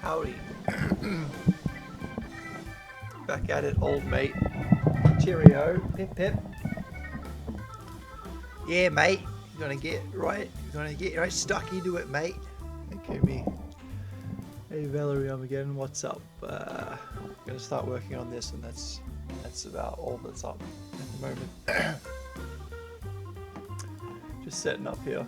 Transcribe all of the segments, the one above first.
Howdy. Back at it, old mate. Cheerio. Pip pip. Yeah, mate. You're gonna get right stuck into it, mate. Okay, me. Hey Valerie, I'm again. What's up? Gonna start working on this, and that's about all that's up at the moment. Just setting up here.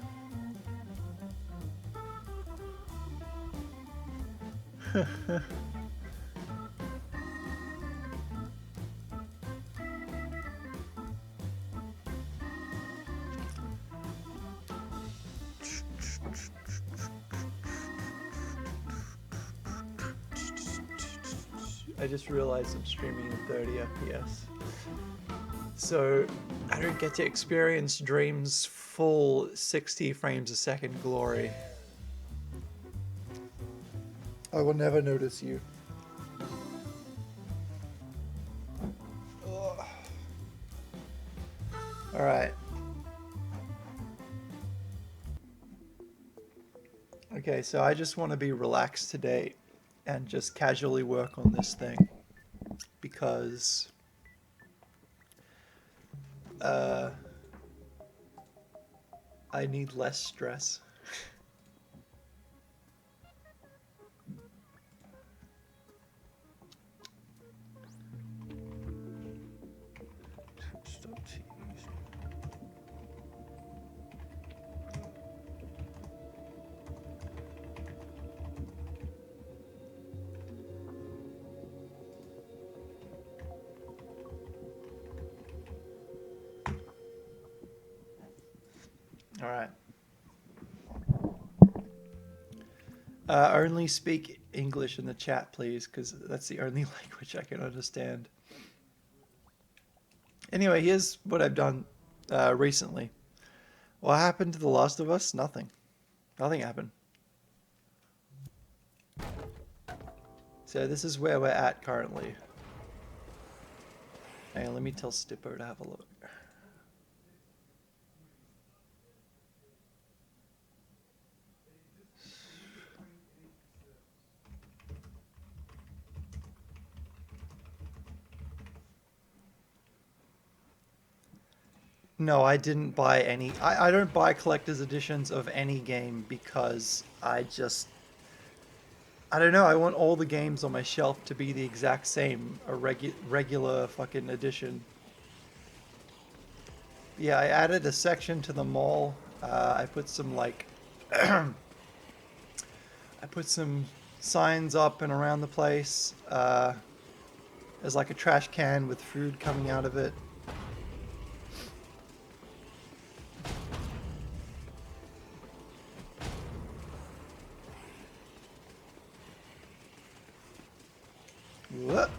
I just realized I'm streaming in 30 FPS. So I don't get to experience Dream's full 60 frames a second glory. I will never notice you. Alright. Okay, so I just want to be relaxed today and just casually work on this thing because I need less stress. All right. Only speak English in the chat, please, because that's the only language I can understand. Anyway, here's what I've done recently. What happened to The Last of Us? Nothing. Nothing happened. So this is where we're at currently. Hang on, let me tell Stippo to have a look. No, I didn't buy any. I don't buy collector's editions of any game because I don't know, I want all the games on my shelf to be the exact same, a regular fucking edition. Yeah, I added a section to the mall. I put some like, I put some signs up and around the place. There's like a trash can with food coming out of it. What?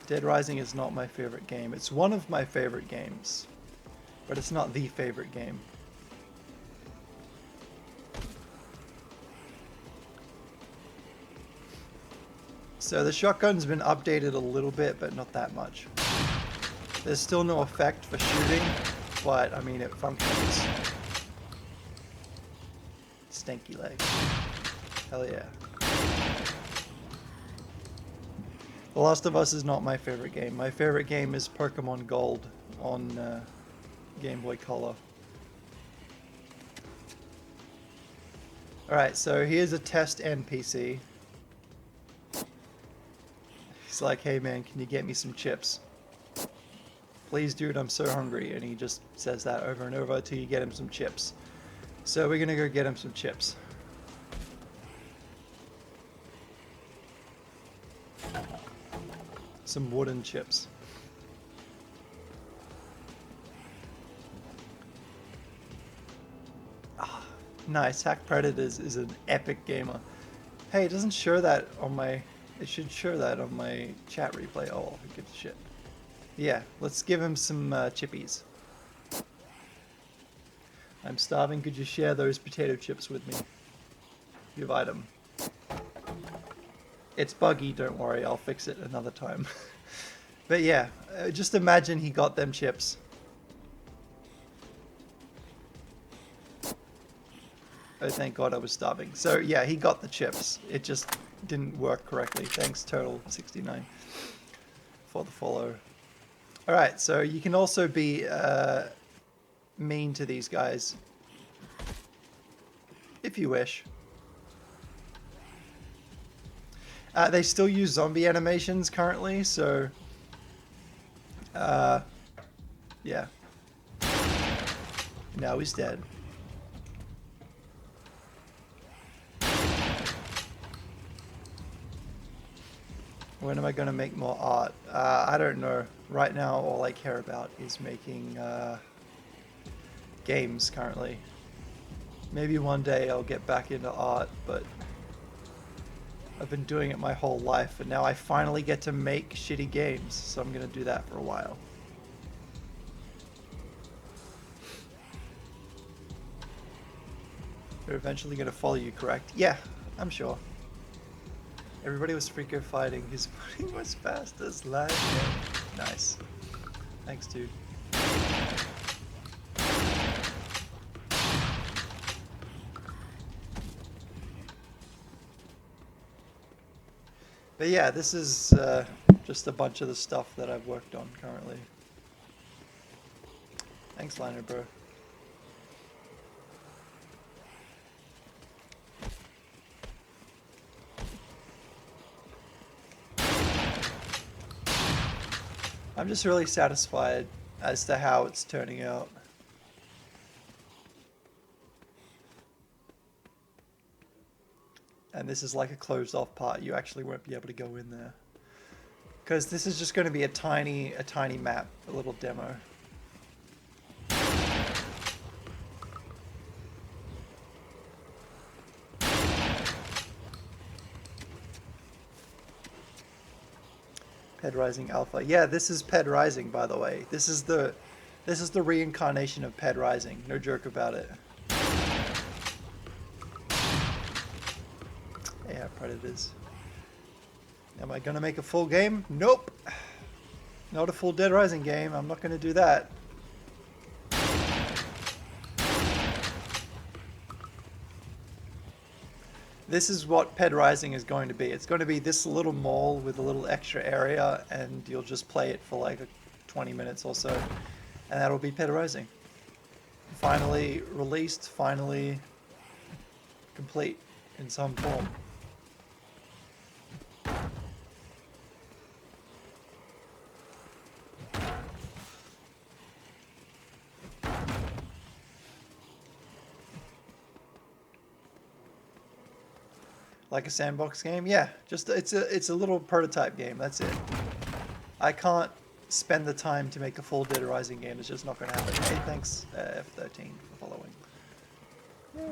Dead Rising is not my favorite game. It's one of my favorite games, but it's not the favorite game. So the shotgun's been updated a little bit, but not that much. There's still no effect for shooting, but I mean it functions. Stanky leg. Hell yeah. The Last of Us is not my favorite game. My favorite game is Pokemon Gold on Game Boy Color. Alright, so here's a test NPC. He's like, hey man, can you get me some chips? Please dude, I'm so hungry. And he just says that over and over until you get him some chips. So we're gonna go get him some chips. Some wooden chips. Ah, nice. Hack Predators is an epic gamer. Hey, it doesn't show that on my... It should show that on my chat replay. Oh, who gives a shit? Yeah, let's give him some chippies. I'm starving. Could you share those potato chips with me? Give item. It's buggy, don't worry. I'll fix it another time. But yeah, just imagine he got them chips. Oh, thank God I was starving. So yeah, he got the chips. It just didn't work correctly. Thanks, Turtle69, for the follow. All right, so you can also be mean to these guys if you wish. They still use zombie animations currently, so yeah. Now he's dead. When am I going to make more art? I don't know. Right now, all I care about is making games currently. Maybe one day I'll get back into art, but I've been doing it my whole life, and now I finally get to make shitty games, so I'm going to do that for a while. They're eventually going to follow you, correct? Yeah, I'm sure. Everybody was Freako fighting. His footing was fast as lightning. Nice. Thanks, dude. But yeah, this is just a bunch of the stuff that I've worked on currently. Thanks, Liner, bro. I'm just really satisfied as to how it's turning out. And this is like a closed off part. You actually won't be able to go in there. Because this is just going to be a tiny map, a little demo. Ped Rising Alpha. Yeah, this is Ped Rising, by the way. This is the reincarnation of Ped Rising. No joke about it. Yeah, Predators. Am I gonna make a full game? Nope. Not a full Dead Rising game. I'm not gonna do that. This is what Ped Rising is going to be. It's going to be this little mall with a little extra area, and you'll just play it for like 20 minutes or so, and that'll be Ped Rising. Finally released, finally complete in some form. Like a sandbox game? Yeah, just it's a little prototype game, that's it. I can't spend the time to make a full Dead Rising game, it's just not going to happen. Hey, thanks F13 for following. Yay.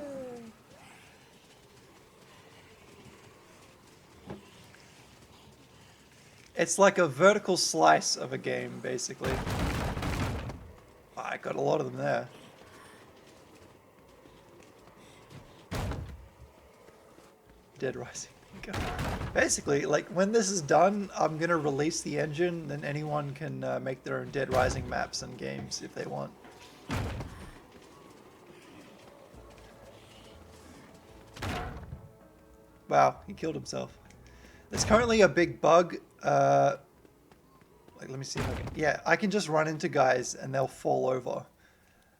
It's like a vertical slice of a game, basically. Oh, I got a lot of them there. Dead Rising. Basically, like, when this is done, I'm gonna release the engine, then anyone can make their own Dead Rising maps and games if they want. Wow, he killed himself. There's currently a big bug. Like, let me see if I can... Yeah, I can just run into guys and they'll fall over.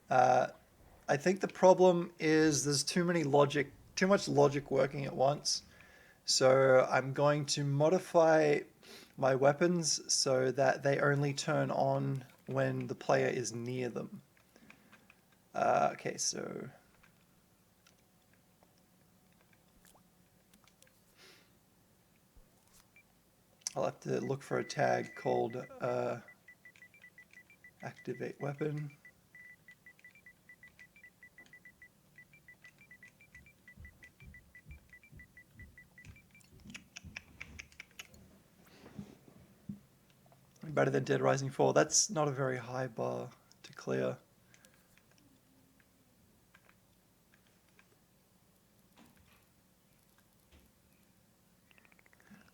I think the problem is there's too much logic working at once. So I'm going to modify my weapons so that they only turn on when the player is near them. Okay, so... I'll have to look for a tag called activate weapon. Better than Dead Rising 4. That's not a very high bar to clear.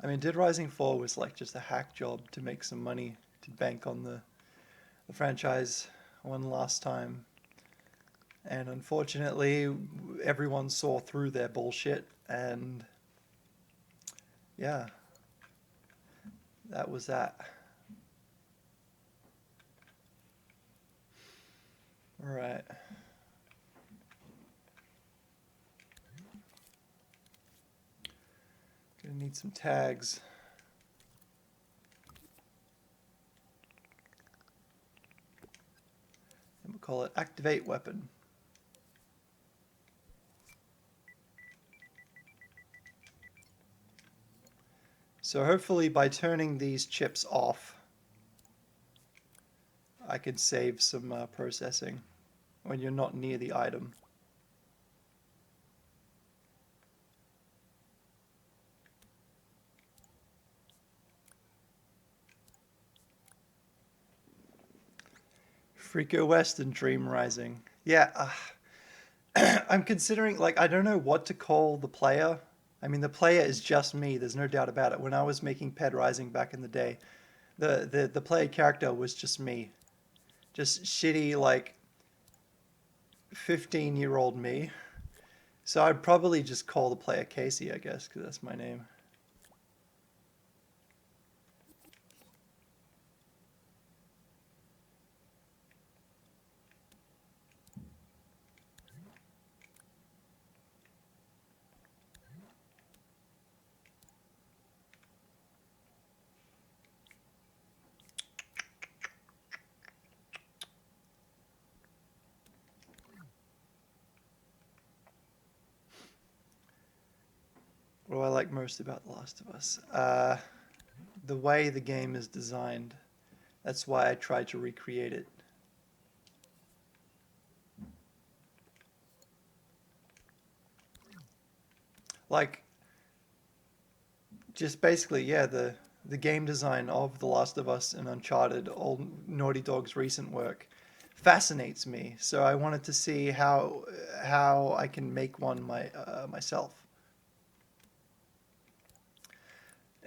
I mean, Dead Rising 4 was like just a hack job to make some money, to bank on the franchise one last time. And unfortunately, everyone saw through their bullshit, and yeah, that was that. All right. Gonna need some tags. And we'll call it activate weapon. So hopefully by turning these chips off, I could save some processing when you're not near the item. Freako West and Dream Rising. Yeah, I'm considering, like, I don't know what to call the player. I mean, the player is just me. There's no doubt about it. When I was making Ped Rising back in the day, the player character was just me. Just shitty, like, 15-year-old me. So I'd probably just call the player Casey, I guess, because that's my name. What do I like most about The Last of Us? The way the game is designed. That's why I tried to recreate it. Like, just basically, yeah, the game design of The Last of Us and Uncharted, all Naughty Dog's recent work, fascinates me. So I wanted to see how I can make one myself.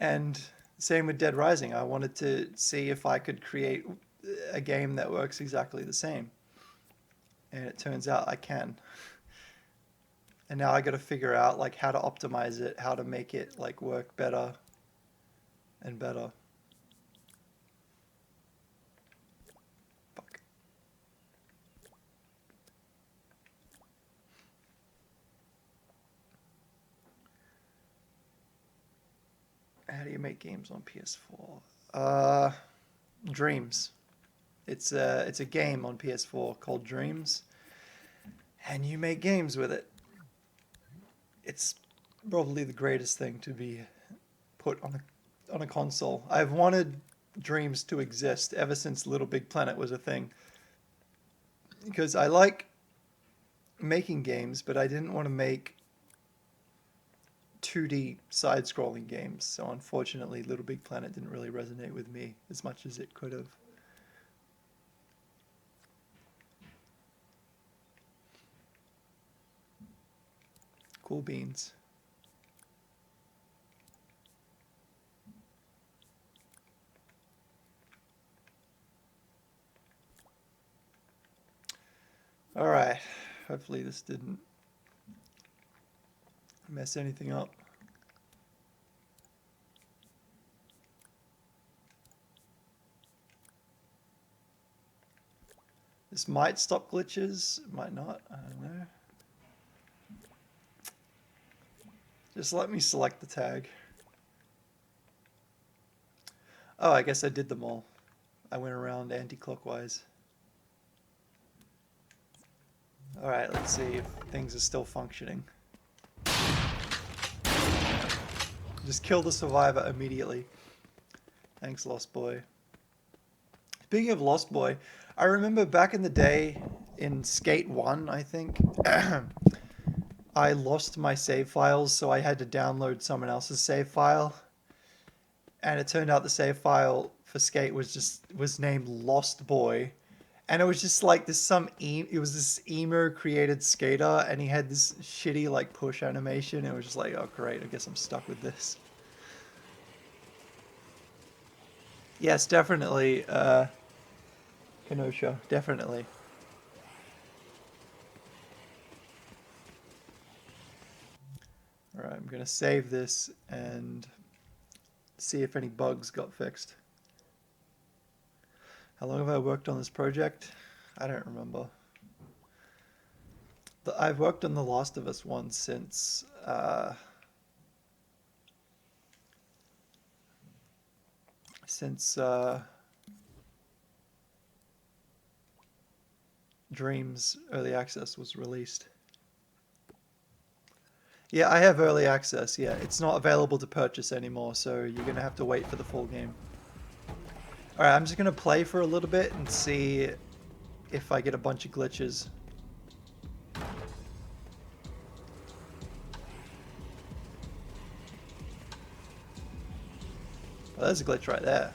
And same with Dead Rising. I wanted to see if I could create a game that works exactly the same. And it turns out I can. And now I got to figure out like how to optimize it, how to make it like work better and better. Fuck. How do you make games on PS4? Dreams. It's a game on PS4 called Dreams, and you make games with it. It's probably the greatest thing to be put on a console. I've wanted Dreams to exist ever since Little Big Planet was a thing, because I like making games, but I didn't want to make 2D side-scrolling games. So unfortunately, Little Big Planet didn't really resonate with me as much as it could have. Cool beans. All right. Hopefully this didn't mess anything up. This might stop glitches, might not, I don't know. Just let me select the tag. Oh, I guess I did them all. I went around anti-clockwise. Alright, let's see if things are still functioning. Just kill the survivor immediately. Thanks, Lost Boy. Speaking of Lost Boy, I remember back in the day in Skate 1, I think, I lost my save files, so I had to download someone else's save file. And it turned out the save file for Skate was named Lost Boy. And it was just like it was this emo created skater, and he had this shitty like push animation. It was just like, oh great, I guess I'm stuck with this. Yes, definitely, Kenosha, definitely. I'm gonna save this and see if any bugs got fixed. How long have I worked on this project? I don't remember. I've worked on The Last of Us one since Dreams Early Access was released. Yeah, I have early access. Yeah, it's not available to purchase anymore, so you're gonna have to wait for the full game. Alright, I'm just gonna play for a little bit and see if I get a bunch of glitches. Well, there's a glitch right there.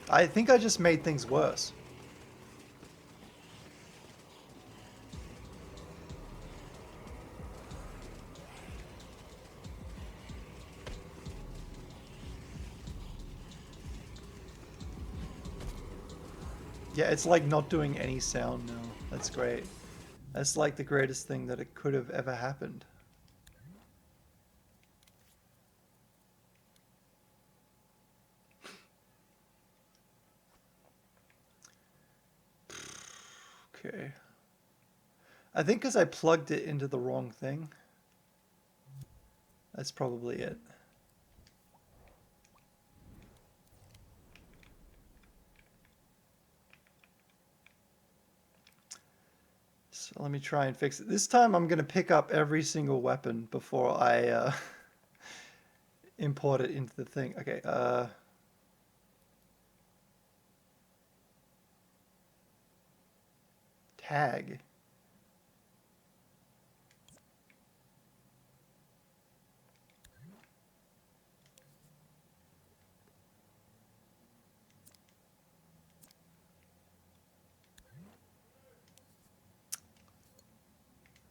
I think I just made things worse. Yeah, it's like not doing any sound now. That's great. That's like the greatest thing that it could have ever happened. Okay. I think because I plugged it into the wrong thing. That's probably it. So let me try and fix it. This time I'm going to pick up every single weapon before I import it into the thing. Okay, tag.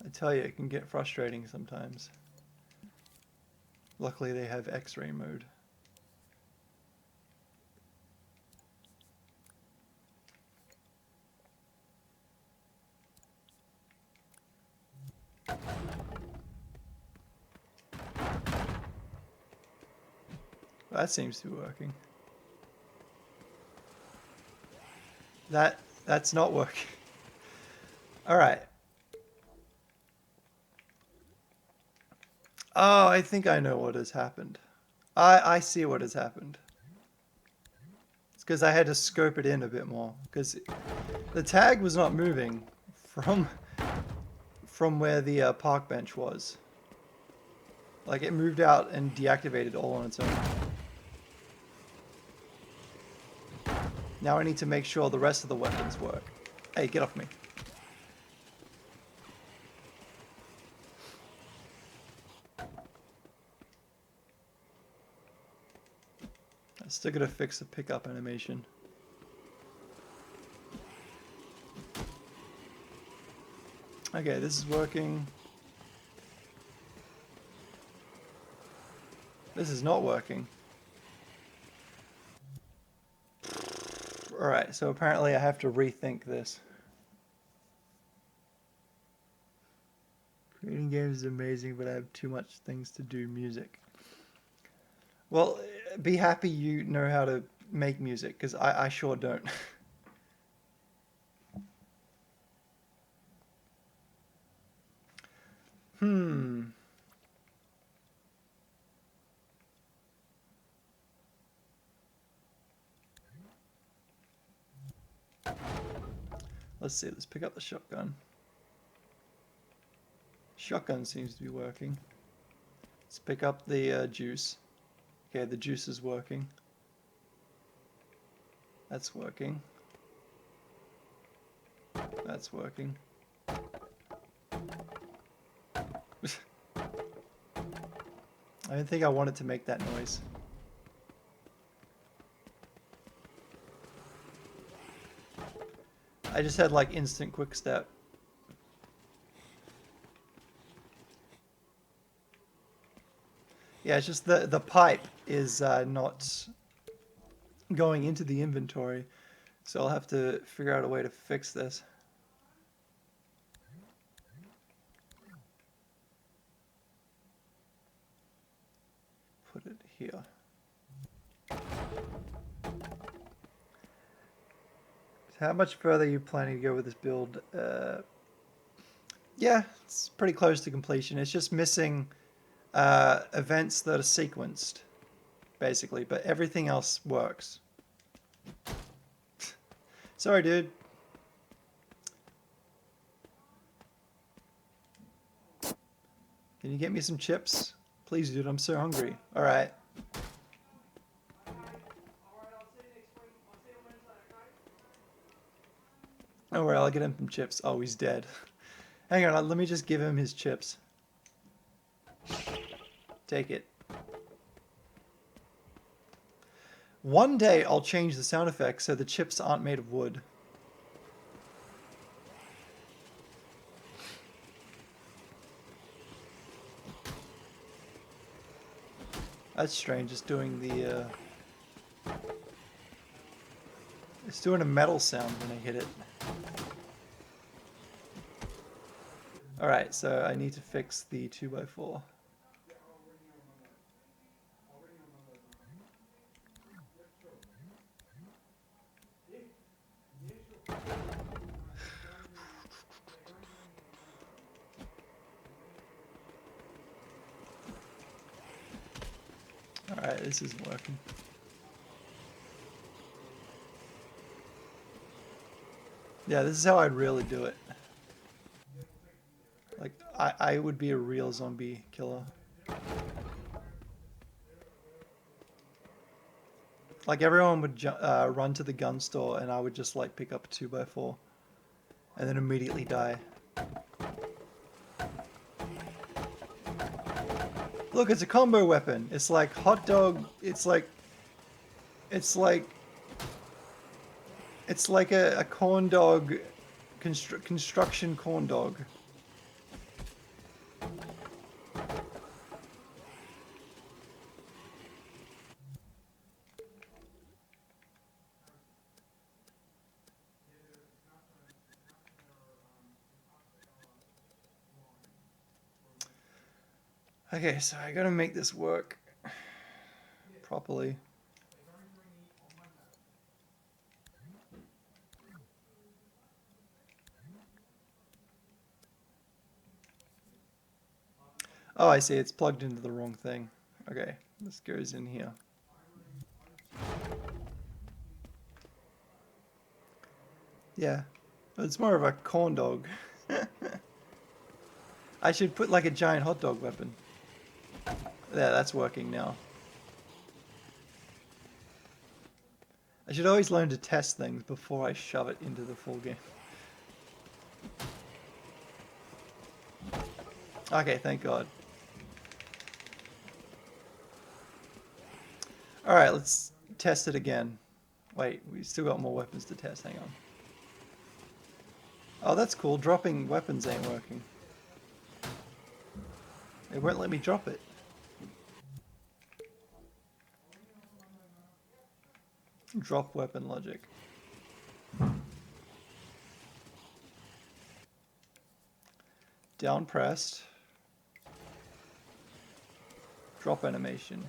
I tell you, it can get frustrating sometimes. Luckily they have X-ray mode. That seems to be working. That's not working. All right. Oh, I think I know what has happened. I see what has happened. It's because I had to scope it in a bit more. Because the tag was not moving from where the park bench was. Like it moved out and deactivated all on its own. Now I need to make sure the rest of the weapons work. Hey, get off me. I'm still gonna fix the pickup animation. Okay, this is working. This is not working. Alright, so apparently I have to rethink this. Creating games is amazing, but I have too much things to do. Music. Well, be happy you know how to make music, because I sure don't. Let's see, let's pick up the shotgun. Shotgun seems to be working. Let's pick up the juice. Okay, the juice is working. That's working. That's working. I didn't think I wanted to make that noise. I just had like instant quick step. Yeah, it's just the pipe is not going into the inventory, so I'll have to figure out a way to fix this. here. How much further are you planning to go with this build? Yeah, it's pretty close to completion. It's just missing events that are sequenced, basically, but everything else works. Sorry, dude. Can you get me some chips? Please, dude, I'm so hungry. Alright. Don't worry, I'll get him some chips. Oh, he's dead. Hang on, let me just give him his chips. Take it. One day I'll change the sound effects so the chips aren't made of wood. That's strange, it's doing the it's doing a metal sound when I hit it. Alright, so I need to fix the 2x4. Alright, this isn't working. Yeah, this is how I'd really do it. Like, I would be a real zombie killer. Like, everyone would run to the gun store and I would just, like, pick up a 2x4. And then immediately die. Look, it's a combo weapon. It's like hot dog. It's like a corn dog, construction corn dog. Okay, so I gotta make this work properly. Oh, I see, it's plugged into the wrong thing. Okay, this goes in here. Yeah, it's more of a corn dog. I should put like a giant hot dog weapon. Yeah, that's working now. I should always learn to test things before I shove it into the full game. Okay, thank God. Alright, let's test it again. Wait, we still got more weapons to test, hang on. Oh, that's cool, dropping weapons ain't working. It won't let me drop it. Drop weapon logic. Down pressed. Drop animation.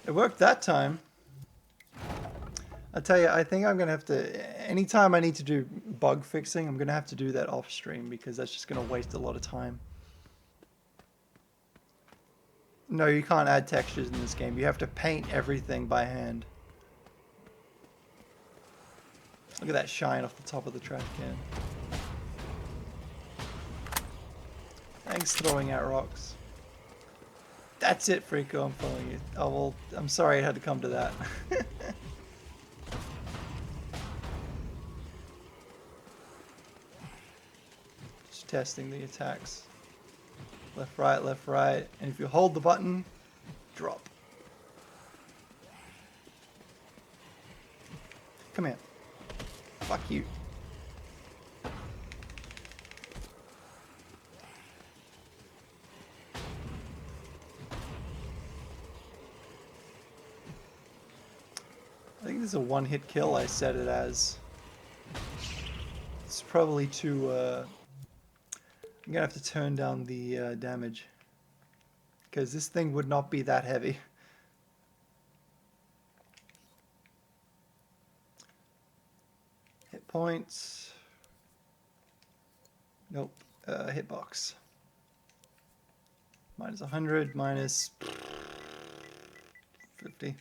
It worked that time. I tell you, I think I'm gonna have to, anytime I need to do bug fixing, I'm gonna have to do that off stream because that's just gonna waste a lot of time. No, you can't add textures in this game. You have to paint everything by hand. Look at that shine off the top of the trash can. Thanks, throwing out rocks. That's it, Freako, I'm following you. Oh, well, I'm sorry it had to come to that. Just testing the attacks. Left, right. And if you hold the button, drop. Come here. Fuck you. I think this is a one-hit kill I set it as. It's probably too... I'm gonna have to turn down the damage. Because this thing would not be that heavy. Hit points. Nope. Hitbox. Minus 100, minus 50.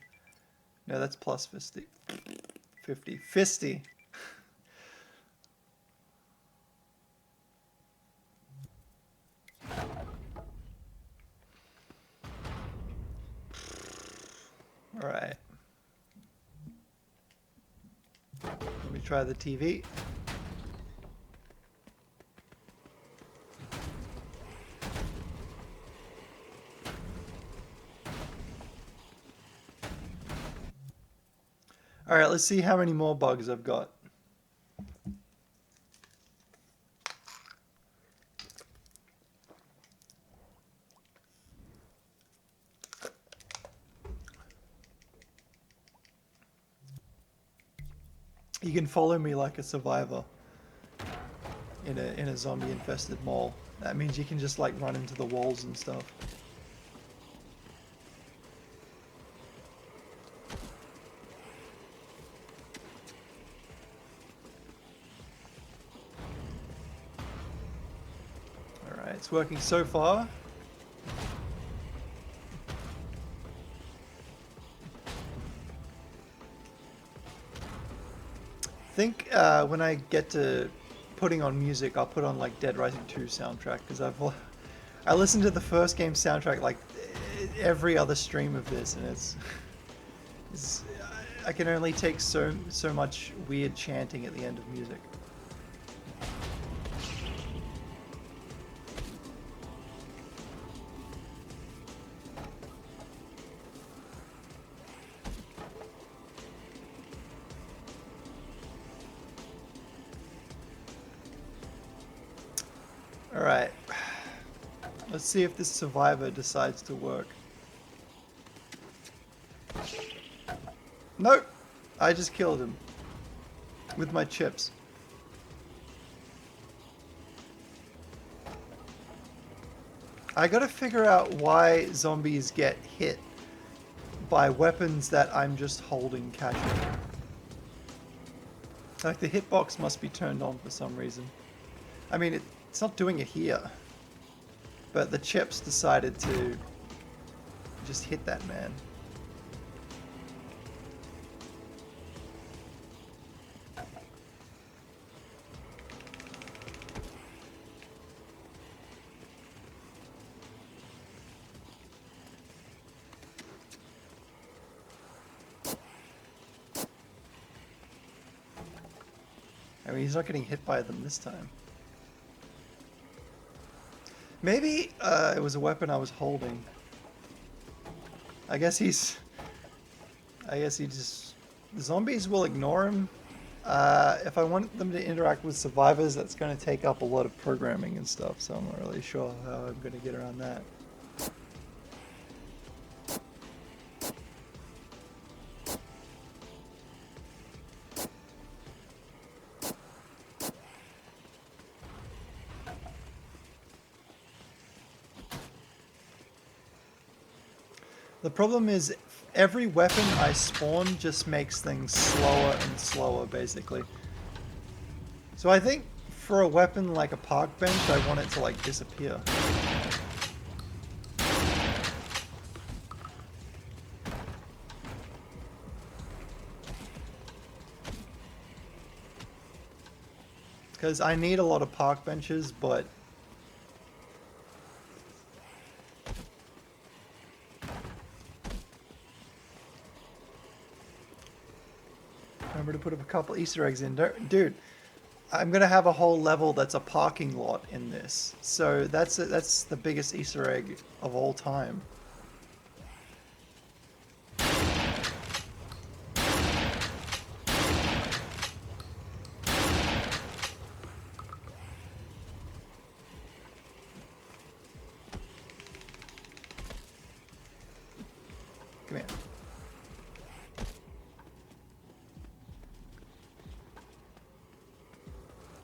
No, that's plus 50. 50. Fisty. Alright. Let me try the TV. Alright, let's see how many more bugs I've got. You can follow me like a survivor in a zombie infested mall. That means you can just like run into the walls and stuff. Alright, it's working so far. I think when I get to putting on music, I'll put on like Dead Rising 2 soundtrack, because I listened to the first game soundtrack like every other stream of this, and it's I can only take so much weird chanting at the end of music. Alright, let's see if this survivor decides to work. Nope, I just killed him with my chips. I gotta figure out why zombies get hit by weapons that I'm just holding casually. Like the hitbox must be turned on for some reason. I mean, it's not doing it here, but the chips decided to just hit that man. I mean, he's not getting hit by them this time. Maybe it was a weapon I was holding. I guess he just... The zombies will ignore him. If I want them to interact with survivors, that's going to take up a lot of programming and stuff, so I'm not really sure how I'm going to get around that. The problem is, every weapon I spawn just makes things slower and slower, basically. So I think for a weapon like a park bench, I want it to like disappear. Because I need a lot of park benches, but remember to put up a couple Easter eggs in. Dude, I'm going to have a whole level that's a parking lot in this. So that's the biggest Easter egg of all time. Come here.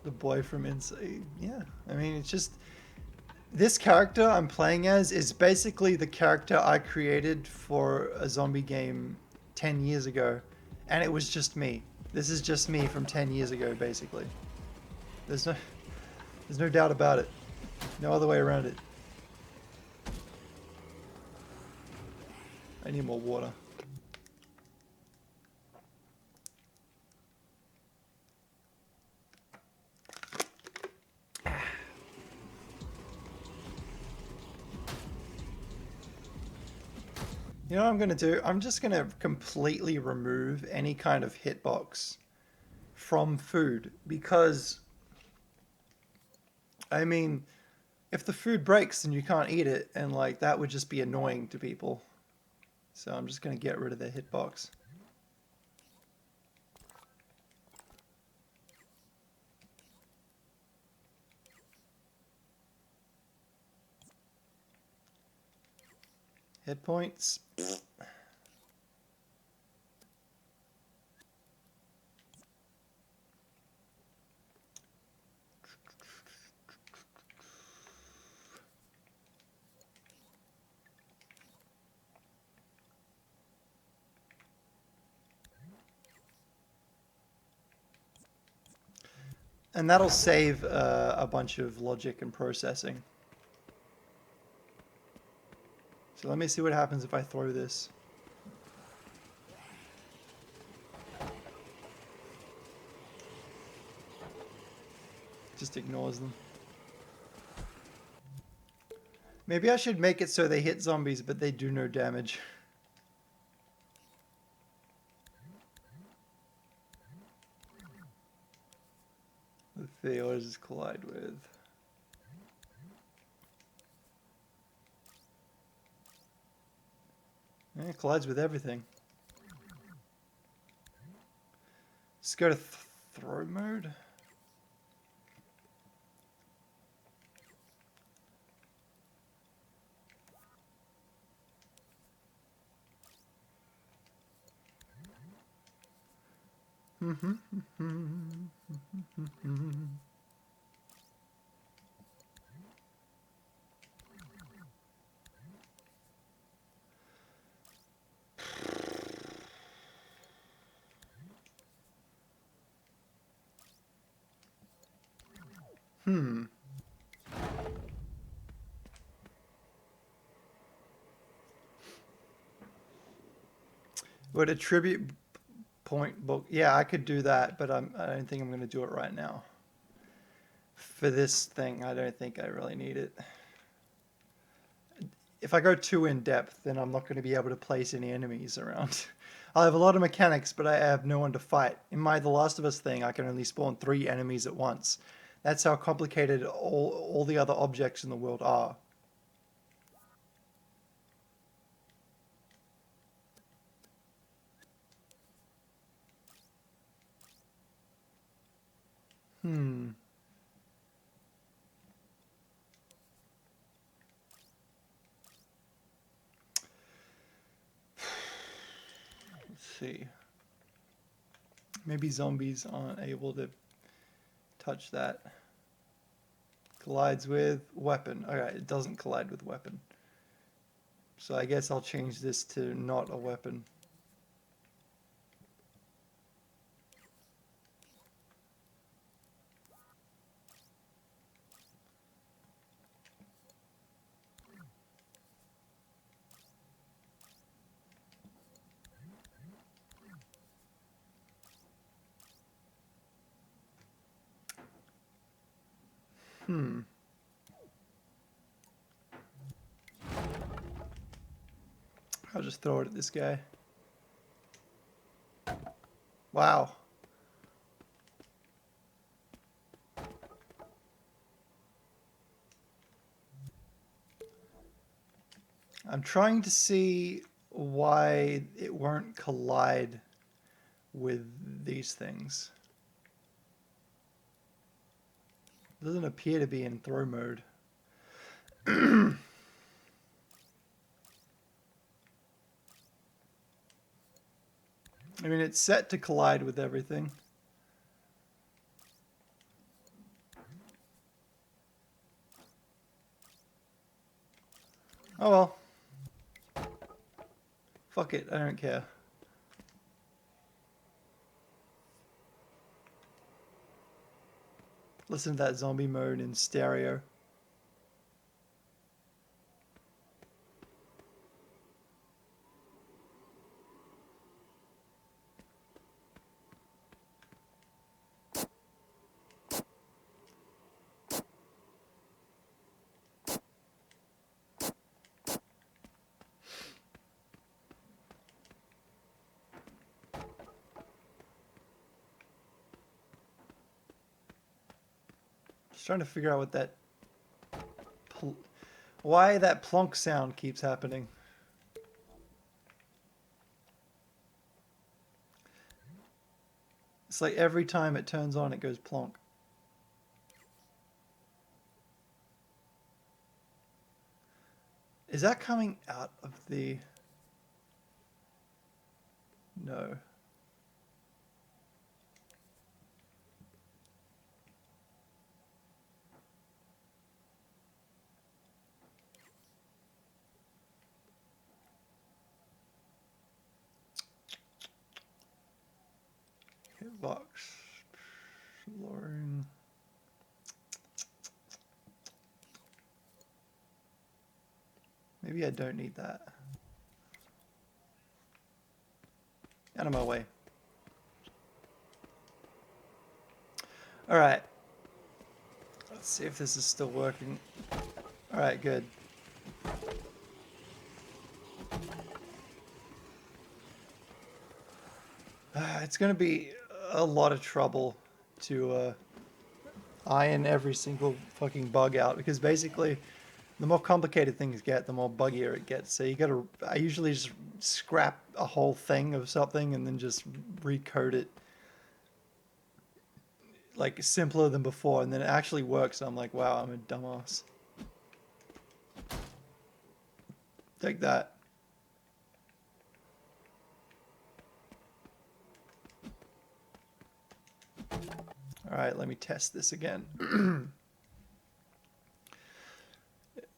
The boy from inside. Yeah, I mean, it's just this character I'm playing as is basically the character I created for a zombie game 10 years ago, and it was just me. This is just me from 10 years ago, basically. There's no doubt about it. No other way around it. I need more water. You know what I'm going to do? I'm just going to completely remove any kind of hitbox from food because, I mean, if the food breaks then you can't eat it, and like that would just be annoying to people. So I'm just going to get rid of the hitbox. Hit points. And that'll save a bunch of logic and processing. So let me see what happens if I throw this. Just ignores them. Maybe I should make it so they hit zombies, but they do no damage. Let's see, what does this collide with? Yeah, it collides with everything. Let's go to throw mode. Would attribute point book. Yeah, I could do that, but I don't think I'm going to do it right now. For this thing, I don't think I really need it. If I go too in depth, then I'm not going to be able to place any enemies around. I'll have a lot of mechanics, but I have no one to fight. In my The Last of Us thing, I can only spawn 3 enemies at once. That's how complicated all the other objects in the world are. Let's see. Maybe zombies aren't able to touch that. Collides with weapon. Alright, it doesn't collide with weapon. So I guess I'll change this to not a weapon. I'll just throw it at this guy. Wow. I'm trying to see why it won't collide with these things. It doesn't appear to be in throw mode. I mean, it's set to collide with everything. Oh well. Fuck it, I don't care. Listen to that zombie mode in stereo. Just trying to figure out what that... why that plonk sound keeps happening. It's like every time it turns on, it goes plonk. Is that coming out of the... no. Hitbox. Lowering. Maybe I don't need that. Out of my way. Alright. Let's see if this is still working. Alright, good. It's going to be a lot of trouble to iron every single fucking bug out, because basically the more complicated things get, the more buggier it gets. So you gotta, I usually just scrap a whole thing of something and then just recode it like simpler than before, and then it actually works. I'm like, wow, I'm a dumbass. Take that. Alright, let me test this again.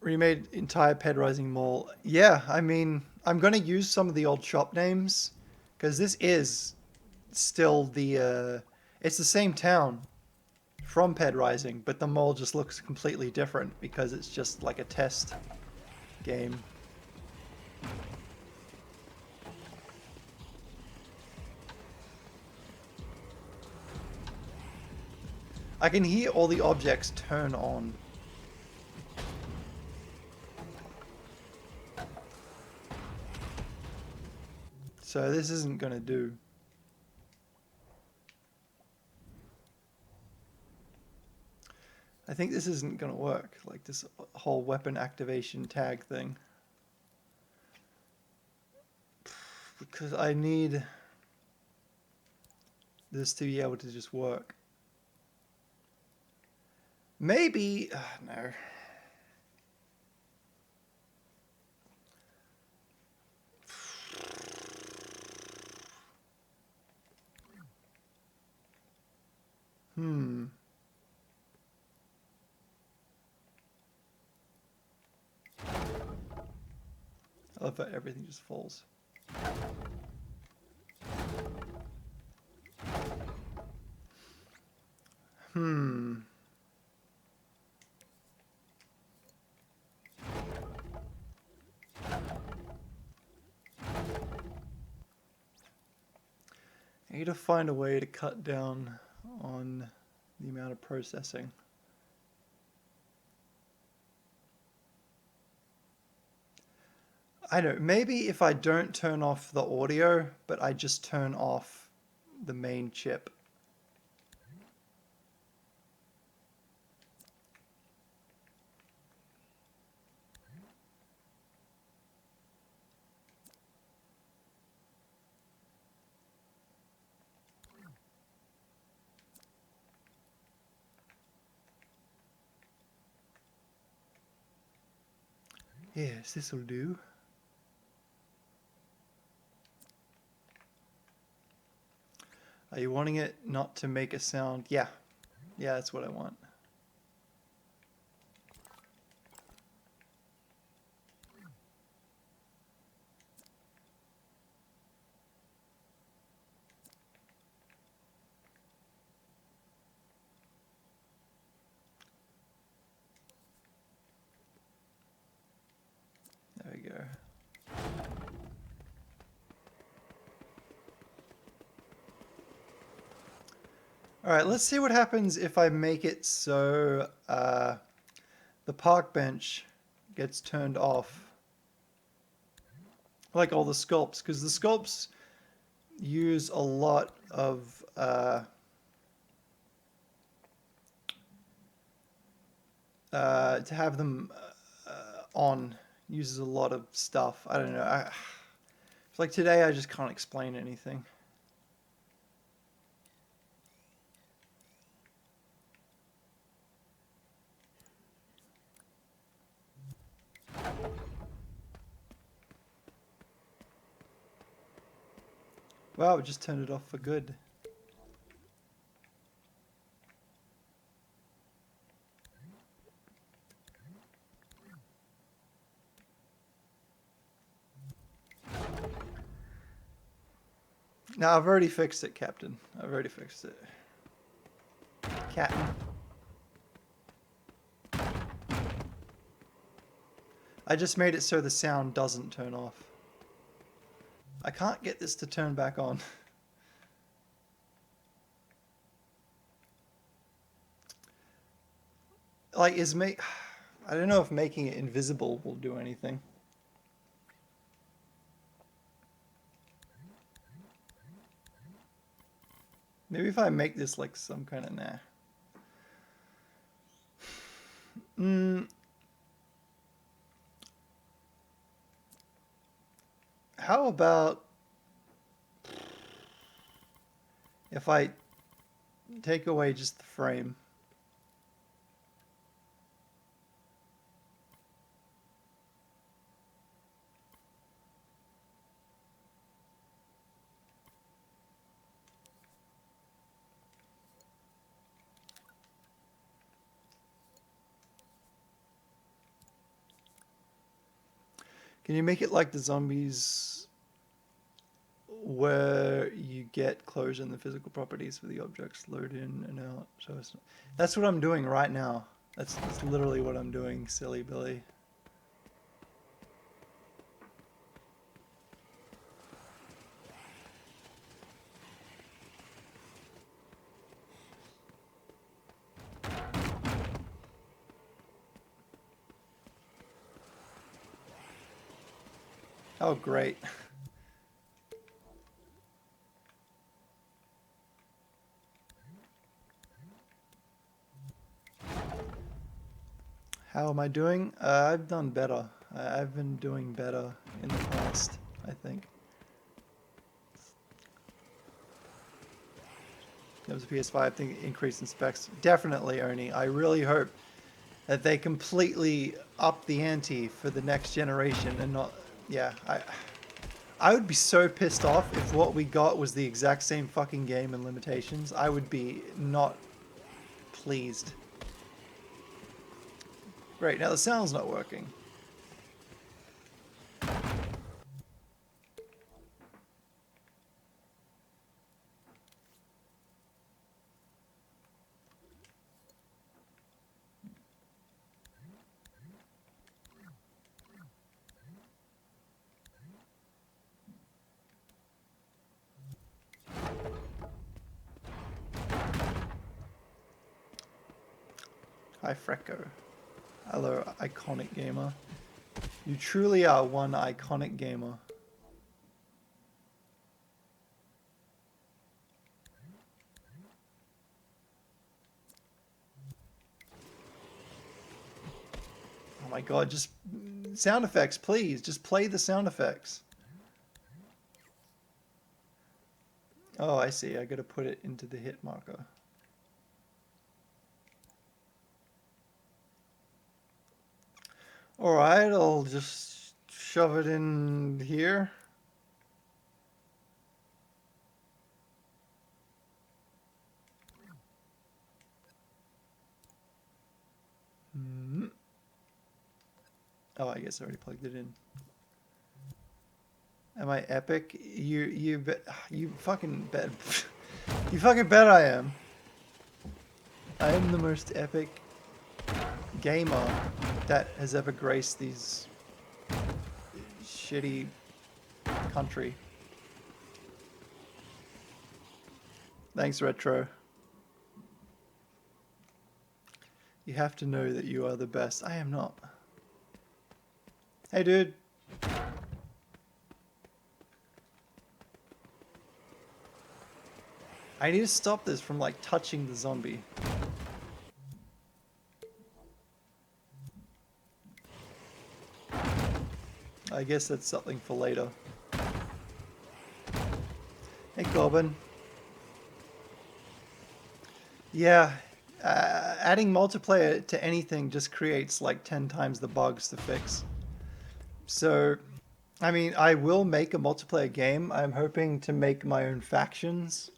Remade entire Ped Rising Mall. Yeah, I mean, I'm going to use some of the old shop names, because this is still the... it's the same town from Ped Rising, but the mall just looks completely different because it's just like a test game. I can hear all the objects turn on. So this isn't going to do. I think this isn't going to work, like this whole weapon activation tag thing. Because I need this to be able to just work. Maybe... no. I love that everything just falls. I need to find a way to cut down on the amount of processing. I don't know, maybe if I don't turn off the audio, but I just turn off the main chip. Yes, this'll do. Are you wanting it not to make a sound? Yeah. Yeah, that's what I want. Alright, let's see what happens if I make it so the park bench gets turned off. Like all the sculpts, because the sculpts use a lot of to have them on uses a lot of stuff. I don't know. It's like today I just can't explain anything. Wow, we just turned it off for good. No, I've already fixed it, Captain. I've already fixed it. Captain. I just made it so the sound doesn't turn off. I can't get this to turn back on. Like, I don't know if making it invisible will do anything. Maybe if I make this like some kind of How about if I take away just the frame? Can you make it like the zombies where you get closure in the physical properties for the objects load in and out? So that's what I'm doing right now. That's literally what I'm doing, silly Billy. Oh, great. How am I doing? I've done better. I've been doing better in the past, I think. That was a PS5 thing, increase in specs. Definitely, Ernie. I really hope that they completely up the ante for the next generation and not... Yeah, I would be so pissed off if what we got was the exact same fucking game and limitations. I would be not pleased. Great, now the sound's not working. Hi, Freako. Hello, iconic gamer. You truly are one iconic gamer. Oh my god, just sound effects, please. Just play the sound effects. Oh, I see. I gotta put it into the hit marker. Alright, I'll just shove it in here. Oh, I guess I already plugged it in. Am I epic? You fucking bet. You fucking bet I am. I am the most epic gamer that has ever graced these shitty country. Thanks, Retro. You have to know that you are the best. I am not. Hey, dude. I need to stop this from, like, touching the zombie. I guess that's something for later. Hey, Goblin. Yeah, adding multiplayer to anything just creates like 10 times the bugs to fix. So, I mean, I will make a multiplayer game. I'm hoping to make my own factions.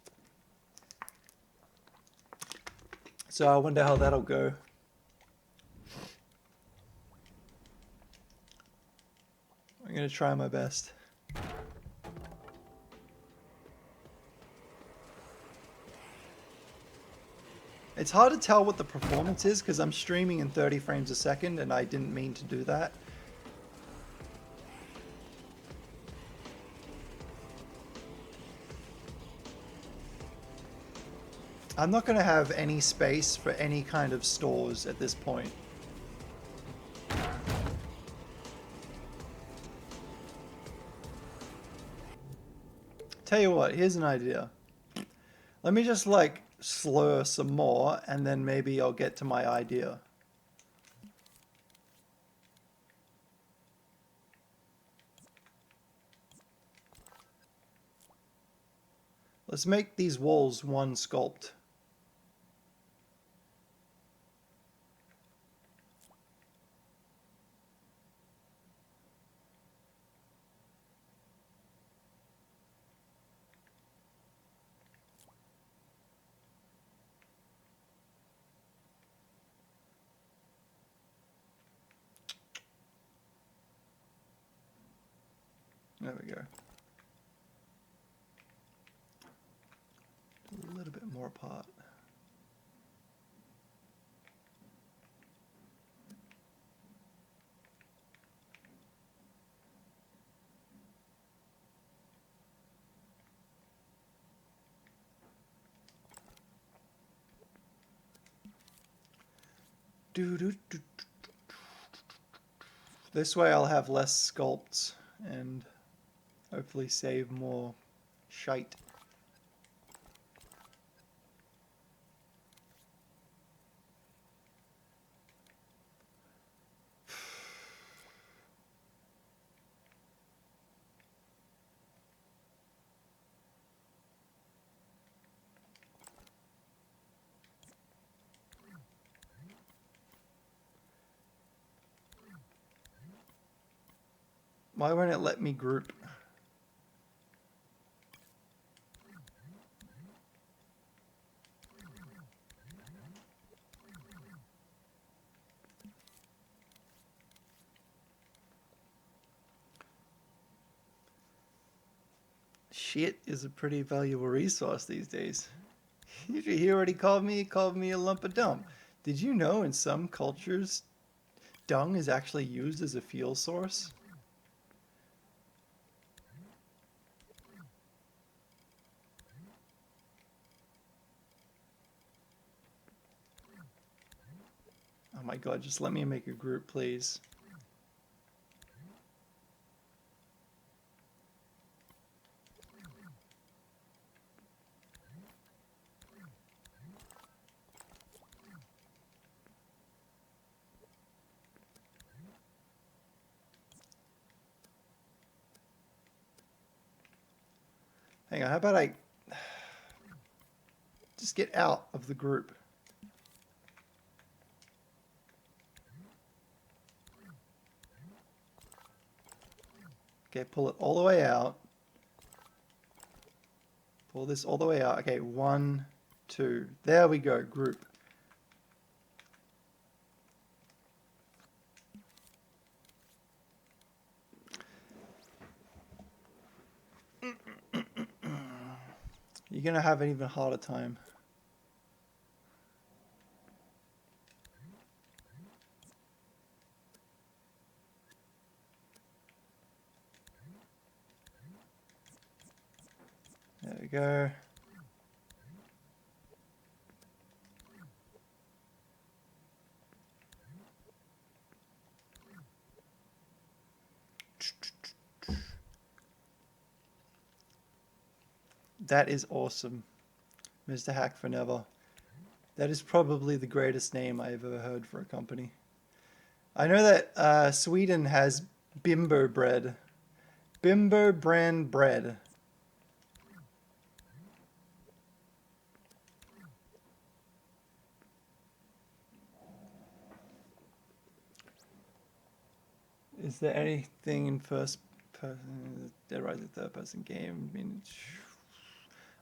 So I wonder how that'll go. I'm gonna try my best. It's hard to tell what the performance is because I'm streaming in 30 frames a second and I didn't mean to do that. I'm not going to have any space for any kind of stores at this point. Tell you what, here's an idea. Let me just like slur some more and then maybe I'll get to my idea. Let's make these walls one sculpt. There we go. A little bit more apart. This way I'll have less sculpts and hopefully save more shite. Why won't it let me group? Shit is a pretty valuable resource these days. He already called me a lump of dung. Did you know in some cultures dung is actually used as a fuel source? Oh my god, just let me make a group, please. Hang on, how about I just get out of the group? Okay, pull it all the way out. Pull this all the way out. Okay, 1, 2. There we go, group. You're gonna have an even harder time. There we go. That is awesome, Mr. Hack for Never. That is probably the greatest name I've ever heard for a company. I know that Sweden has Bimbo bread. Bimbo brand bread. Is there anything in first person, Dead Rising third person game?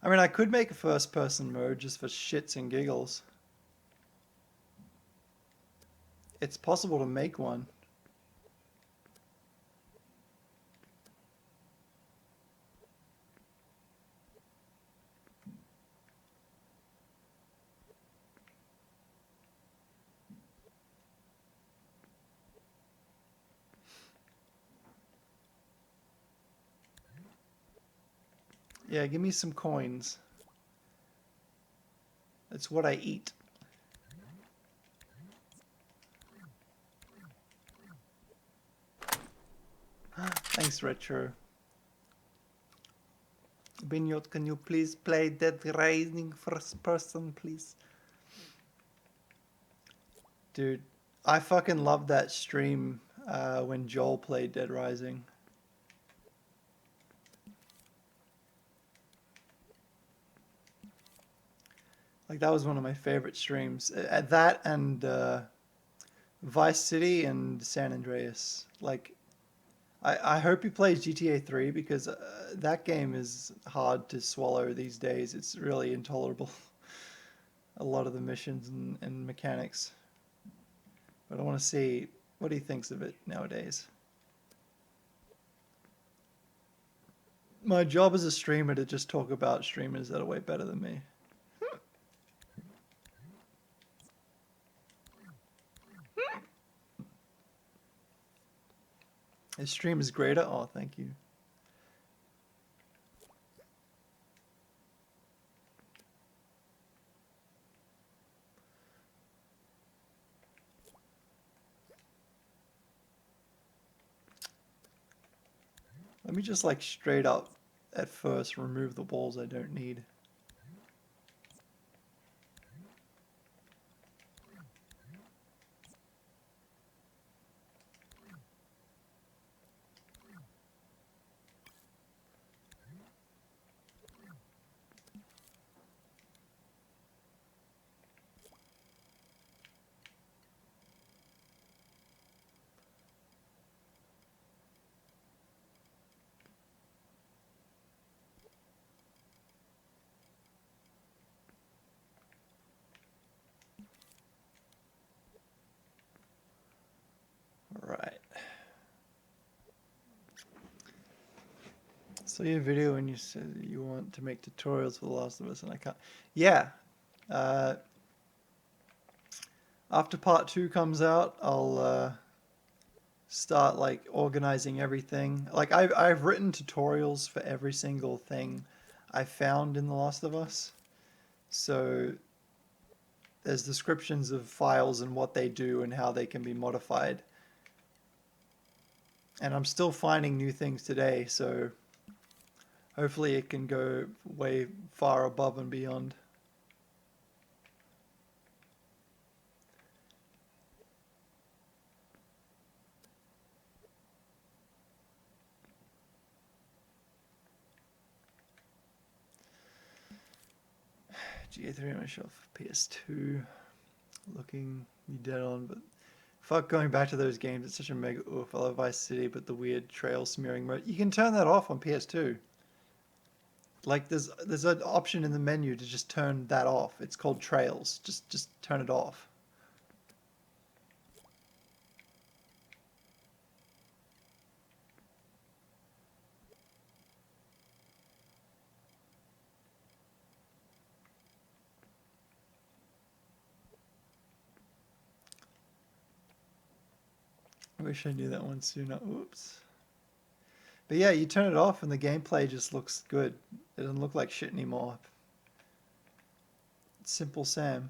I mean, I could make a first person mode just for shits and giggles. It's possible to make one. Yeah, give me some coins. That's what I eat. Thanks, Retro. Binyot, can you please play Dead Rising first person, please? Dude, I fucking love that stream when Joel played Dead Rising. Like, that was one of my favorite streams. At that and Vice City and San Andreas. Like, I hope he plays GTA 3 because that game is hard to swallow these days. It's really intolerable. A lot of the missions and mechanics. But I want to see what he thinks of it nowadays. My job as a streamer to just talk about streamers that are way better than me. His stream is greater? Oh, thank you. Let me just like straight up at first remove the walls I don't need. Alright. Saw your video and you said you want to make tutorials for The Last of Us and I can't. Yeah. After part 2 comes out, I'll start like organizing everything. Like I've written tutorials for every single thing I found in The Last of Us. So there's descriptions of files and what they do and how they can be modified. And I'm still finding new things today, so hopefully it can go way far above and beyond. GA3 on my shelf, PS2, looking you dead on, but fuck going back to those games, it's such a mega oof. I love Vice City, but the weird trail smearing mode, you can turn that off on PS2. Like there's an option in the menu to just turn that off. It's called trails. Just turn it off. I wish I knew that one sooner. Oops. But yeah, you turn it off and the gameplay just looks good. It doesn't look like shit anymore. Simple Sam.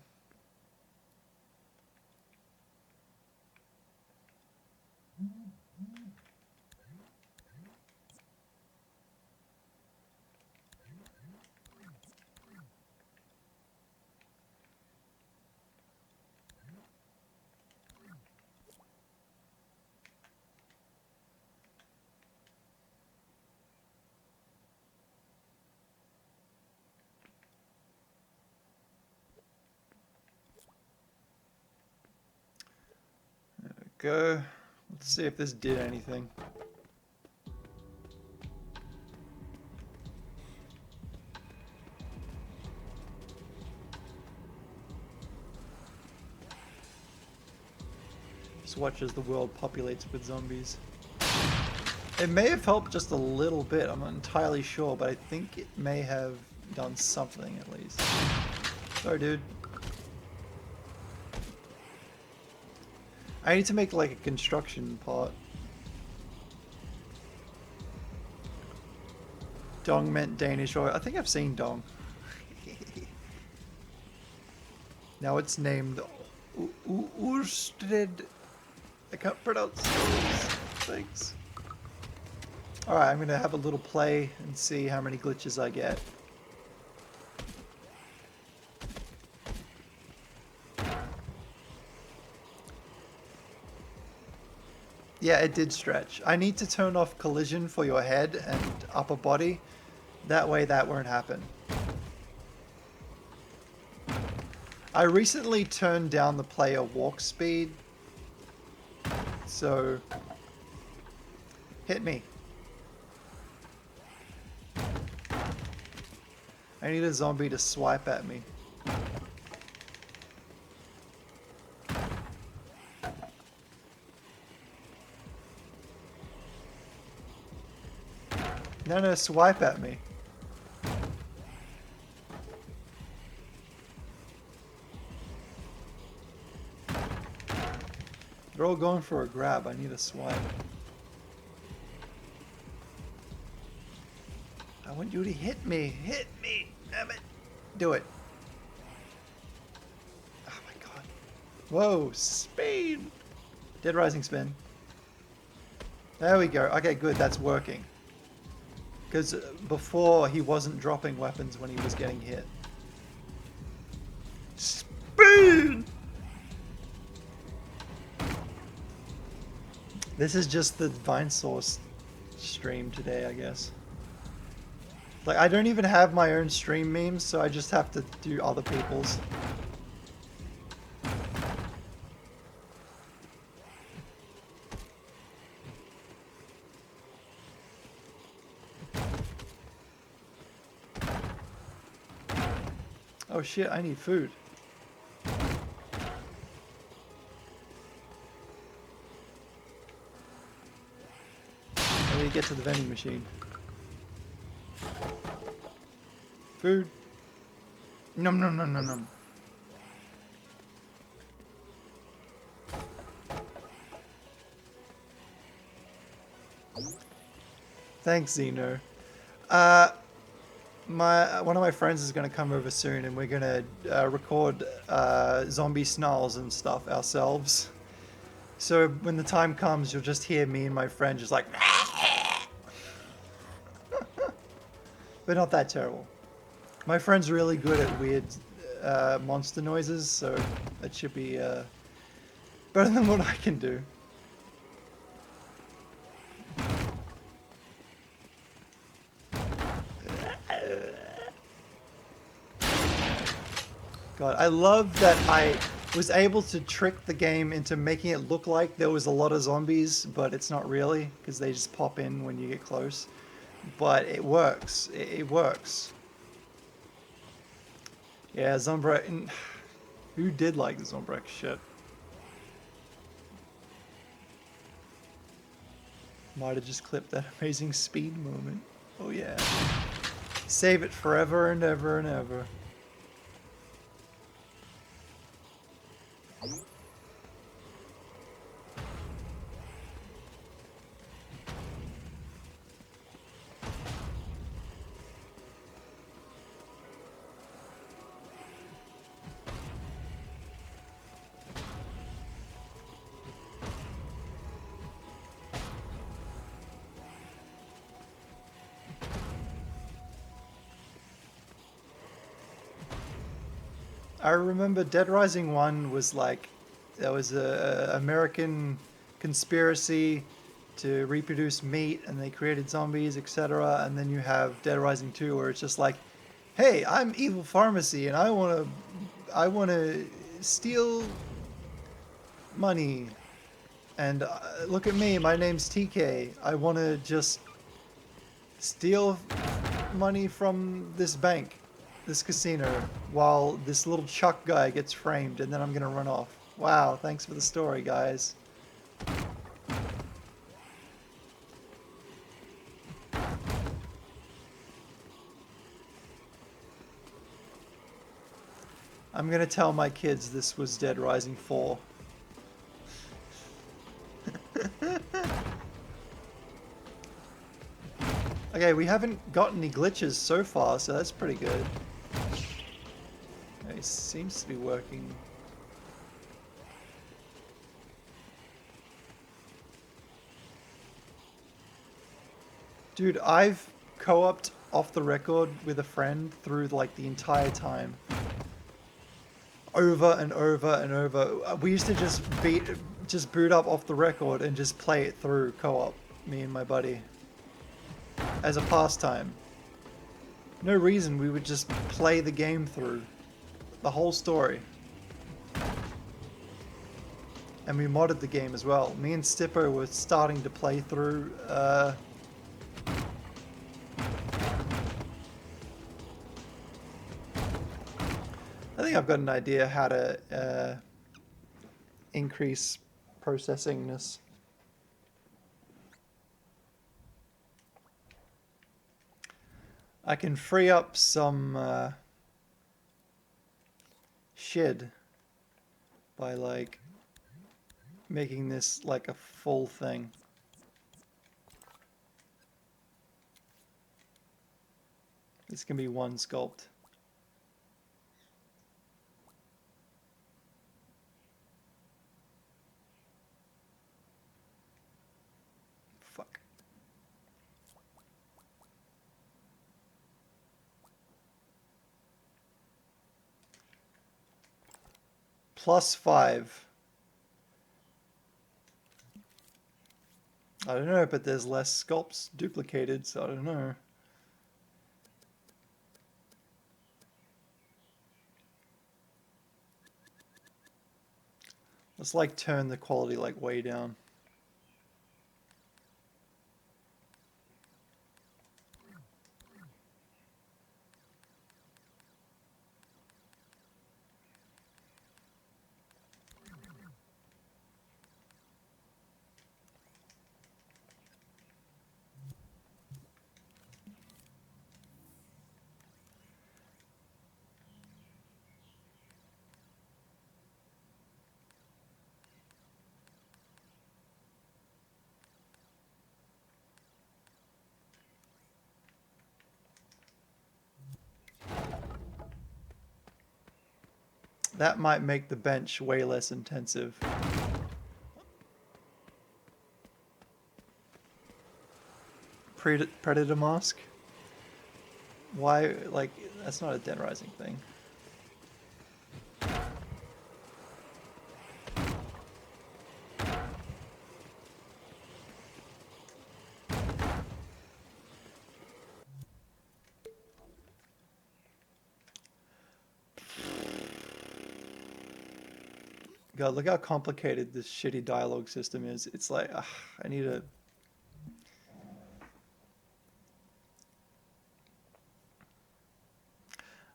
go. Let's see if this did anything. Just watch as the world populates with zombies. It may have helped just a little bit, I'm not entirely sure, but I think it may have done something at least. Sorry, dude. I need to make like a construction part. Dong meant Danish oil. I think I've seen Dong. Now it's named Ursted. I can't pronounce those things. Alright, I'm gonna have a little play and see how many glitches I get. Yeah, it did stretch. I need to turn off collision for your head and upper body. That way that won't happen. I recently turned down the player walk speed. So, hit me. I need a zombie to swipe at me. No, swipe at me. They're all going for a grab. I need a swipe. I want you to hit me. Hit me. Damn it. Do it. Oh my god. Whoa. Speed. Dead Rising spin. There we go. Okay, good. That's working. Because before he wasn't dropping weapons when he was getting hit. Speed! This is just the Vine Source stream today, I guess. Like, I don't even have my own stream memes, so I just have to do other people's. Oh shit, I need food. How do you get to the vending machine? Food. Num num num num num. Thanks, Zeno. One of my friends is going to come over soon, and we're going to record zombie snarls and stuff ourselves. So when the time comes, you'll just hear me and my friend just like... But not that terrible. My friend's really good at weird monster noises, so that should be better than what I can do. God, I love that I was able to trick the game into making it look like there was a lot of zombies, but it's not really, because they just pop in when you get close. But it works. It works. Yeah, Zombrek... Who did like the Zombrek shit? Might have just clipped that amazing speed moment. Oh yeah. Save it forever and ever and ever. I remember Dead Rising 1 was like, there was a American conspiracy to reproduce meat, and they created zombies, etc. And then you have Dead Rising 2, where it's just like, hey, I'm evil pharmacy, and I wanna steal money. And look at me, my name's TK. I want to just steal money from this bank, this casino, while this little Chuck guy gets framed, and then I'm gonna run off. Wow, thanks for the story, guys. I'm gonna tell my kids this was Dead Rising 4. Okay, we haven't got any glitches so far, so that's pretty good. It seems to be working. Dude, I've co-opted off the record with a friend through like the entire time. Over and over and over. We used to just boot up off the record and just play it through co-op, me and my buddy. As a pastime. No reason, we would just play the game through. The whole story. And we modded the game as well. Me and Stippo were starting to play through, I think I've got an idea how to increase processingness. I can free up some shed by like making this like a full thing. This can be one sculpt. Fuck. +5. I don't know, but there's less sculpts duplicated, so I don't know. Let's like turn the quality like way down. That might make the bench way less intensive. Predator mask? Why, like, that's not a Dead Rising thing. God, look how complicated this shitty dialogue system is. It's like, I need a...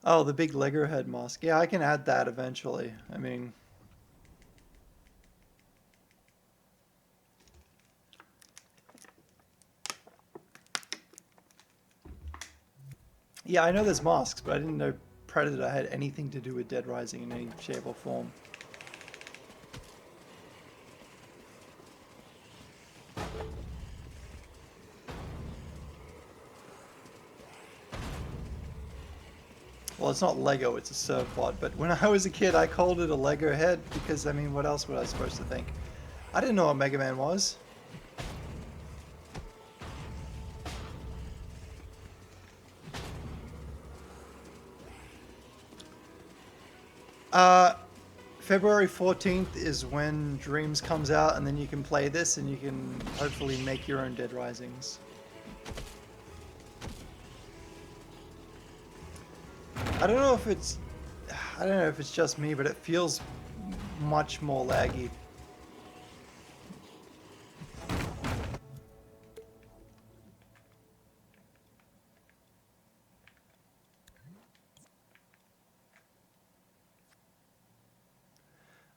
Oh, the big Lego head mask. Yeah, I can add that eventually. I mean... Yeah, I know there's masks, but I didn't know Predator had anything to do with Dead Rising in any shape or form. Well, it's not Lego, it's a surfboard, but when I was a kid, I called it a Lego head because, I mean, what else was I supposed to think? I didn't know what Mega Man was. February 14th is when Dreams comes out, and then you can play this and you can hopefully make your own Dead Risings. I don't know if it's just me, but it feels much more laggy.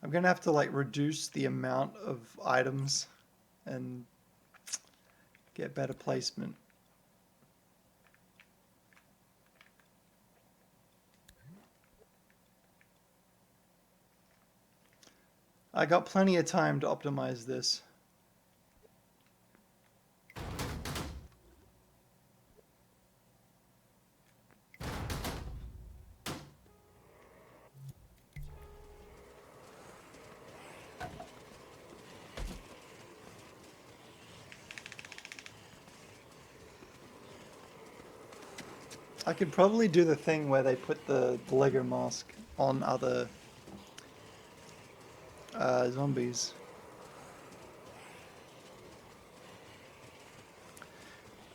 I'm gonna have to like reduce the amount of items and get better placement. I got plenty of time to optimize this. I could probably do the thing where they put the Lego mask on other zombies.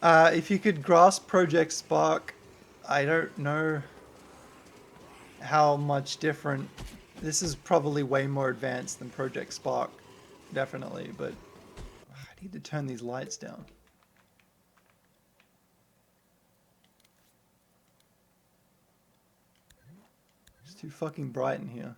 If you could grasp Project Spark, I don't know how much different. This is probably way more advanced than Project Spark, definitely, but I need to turn these lights down. It's too fucking bright in here.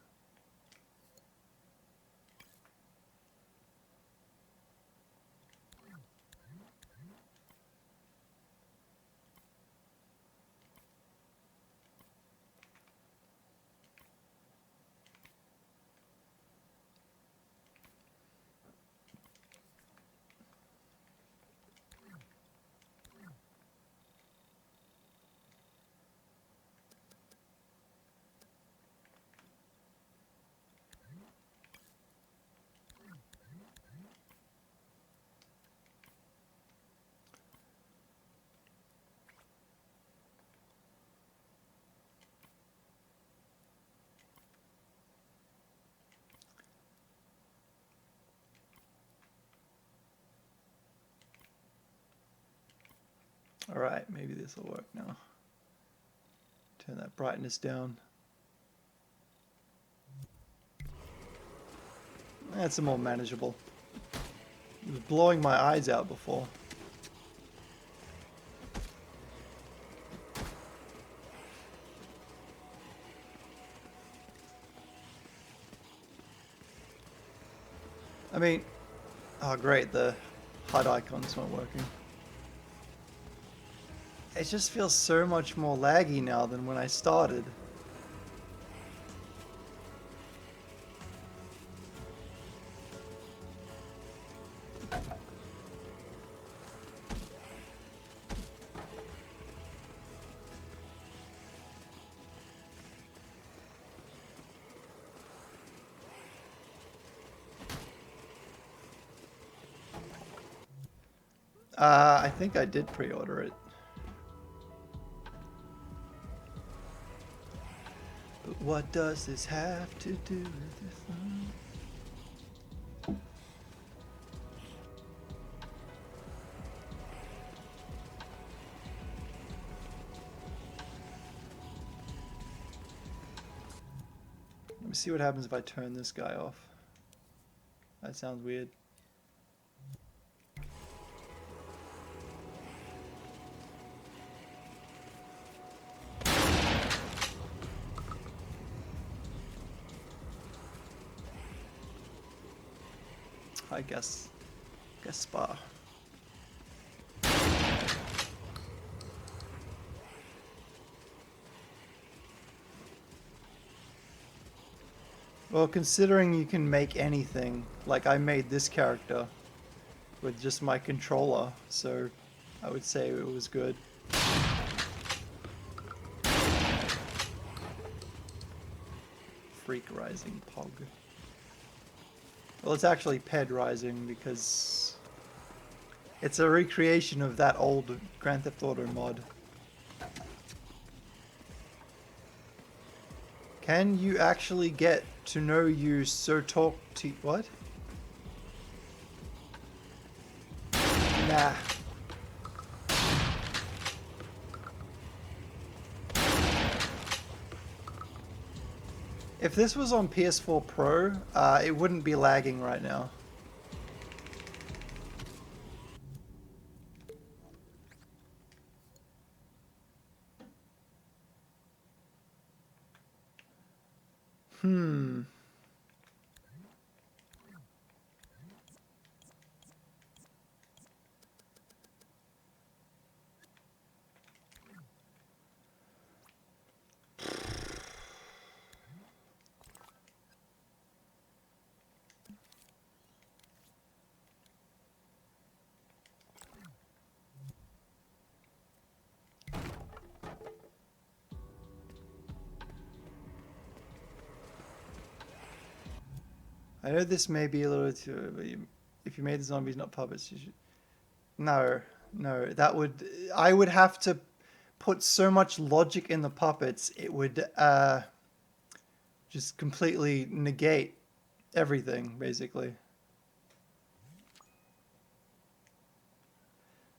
Alright, maybe this will work now. Turn that brightness down. That's more manageable. It was blowing my eyes out before. I mean, oh great, the HUD icons weren't working. It just feels so much more laggy now than when I started. I think I did pre-order it. But what does this have to do with this one? Let me see what happens if I turn this guy off. That sounds weird. I guess spa. Well, considering you can make anything, like I made this character with just my controller, so I would say it was good. Freak Rising Pog. Well, it's actually Ped Rising because it's a recreation of that old Grand Theft Auto mod. Can you actually get to know you so talk to what? Nah. If this was on PS4 Pro, it wouldn't be lagging right now. I know this may be a little too, but if you made the zombies not puppets, you should. No, no, that would. I would have to put so much logic in the puppets, it would just completely negate everything, basically.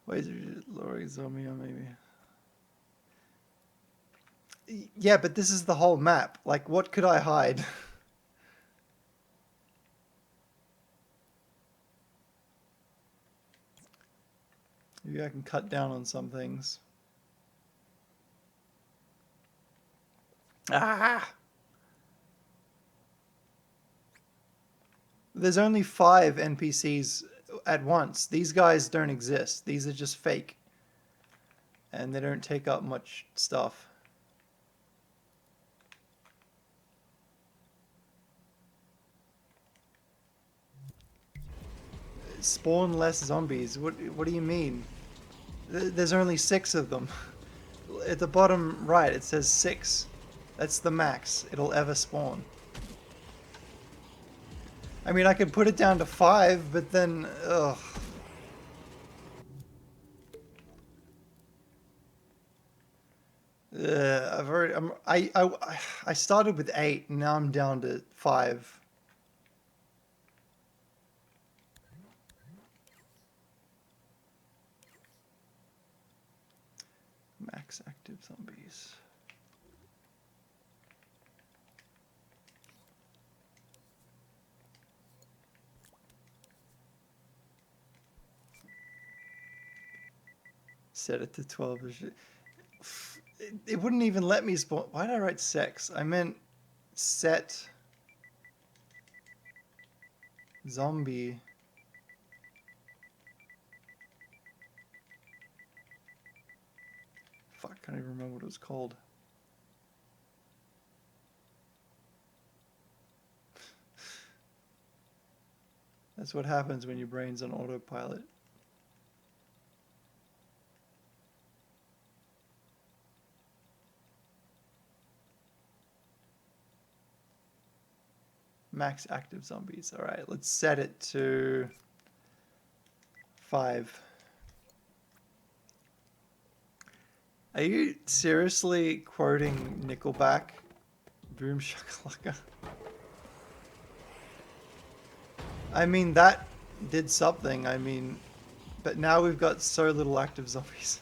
Wait, lowering zombie on maybe. Yeah, but this is the whole map. Like, what could I hide? Maybe I can cut down on some things. Ah! There's only 5 NPCs at once. These guys don't exist. These are just fake. And they don't take up much stuff. Spawn less zombies. What do you mean? There's only 6 of them. At the bottom right, it says 6. That's the max it'll ever spawn. I mean, I could put it down to 5, but then, ugh. I've already. I started with 8, and now I'm down to 5. Max active zombies. Set it to 12. It wouldn't even let me spawn. Why did I write sex? I meant set zombie. Fuck, I can't even remember what it was called. That's what happens when your brain's on autopilot. Max active zombies. All right, let's set it to 5. Are you seriously quoting Nickelback? Boom shakalaka. I mean, that did something. I mean, but now we've got so little active zombies.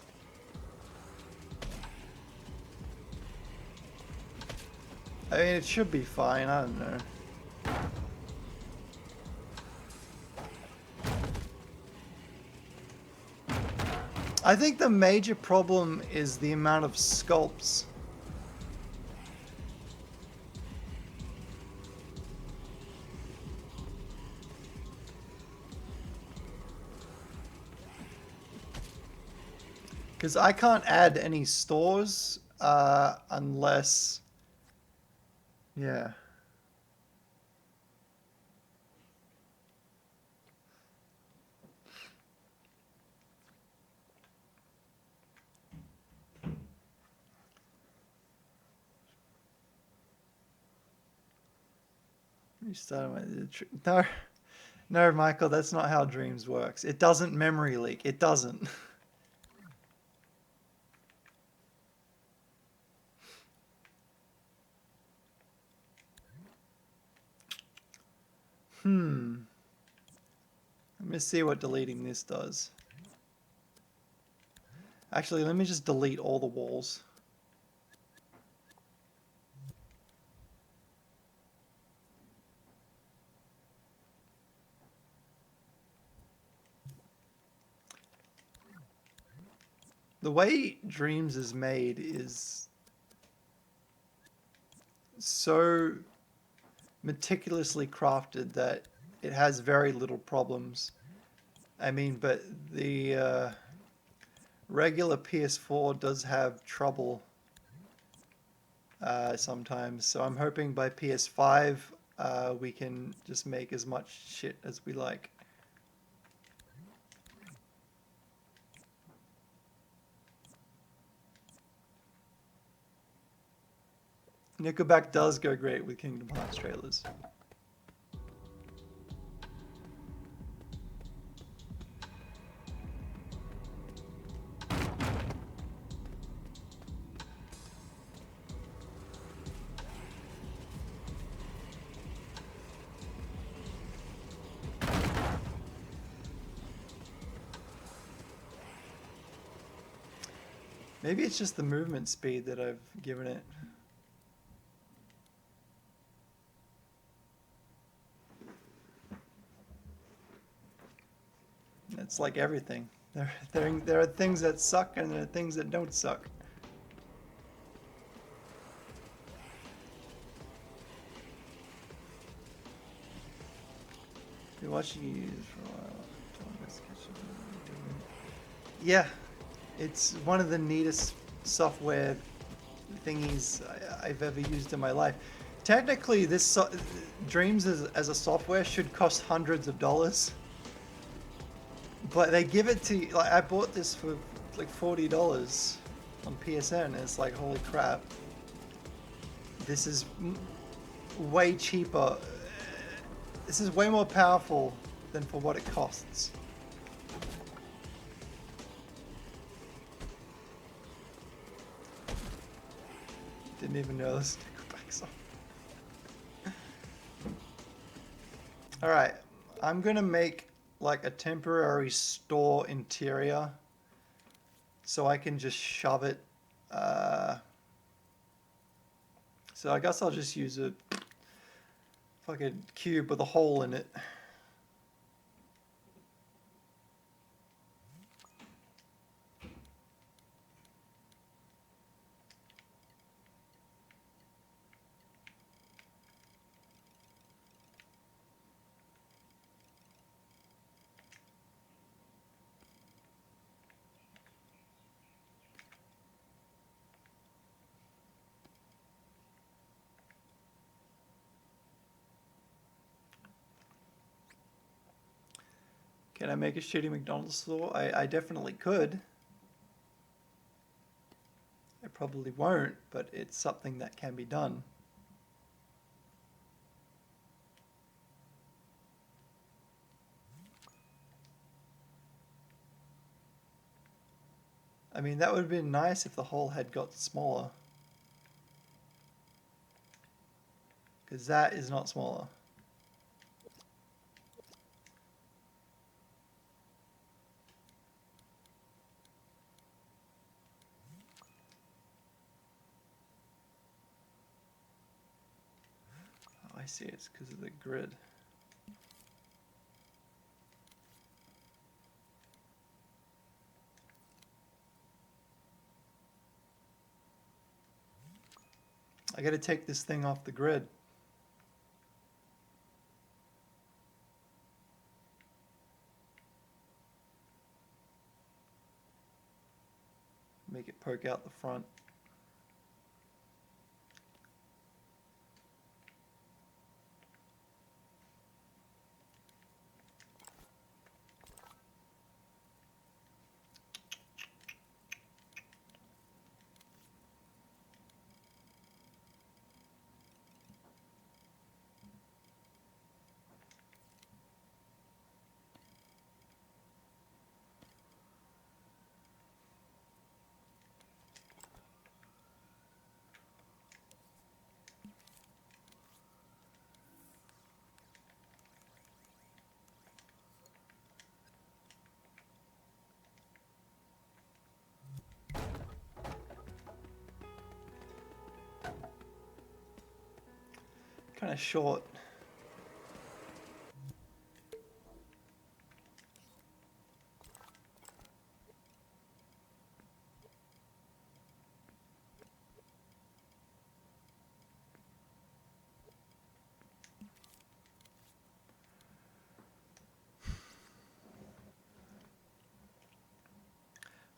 I mean, it should be fine. I don't know. I think the major problem is the amount of sculpts. Because I can't add any stores unless... Yeah. No, no, Michael, that's not how Dreams works. It doesn't memory leak. It doesn't. Let me see what deleting this does. Actually, let me just delete all the walls. The way Dreams is made is so meticulously crafted that it has very little problems. I mean, but the regular PS4 does have trouble sometimes, so I'm hoping by PS5 we can just make as much shit as we like. Nickelback does go great with Kingdom Hearts trailers. Maybe it's just the movement speed that I've given it. It's like everything. There are things that suck and there are things that don't suck. Been watching you for a while. Yeah, it's one of the neatest software thingies I've ever used in my life. Technically, this Dreams as a software should cost hundreds of dollars, but they give it to you. Like, I bought this for like $40 on PSN. And it's like, holy crap! This is way cheaper. This is way more powerful than for what it costs. Didn't even know this Nickelback song. Alright, I'm gonna make like a temporary store interior so I can just shove it. So I guess I'll just use a fucking cube with a hole in it. Can I make a shitty McDonald's store? I definitely could. I probably won't, but it's something that can be done. I mean, that would have been nice if the hole had got smaller. Because that is not smaller. Oh, I see, it's because of the grid. I gotta take this thing off the grid. Make it poke out the front. Kind of short.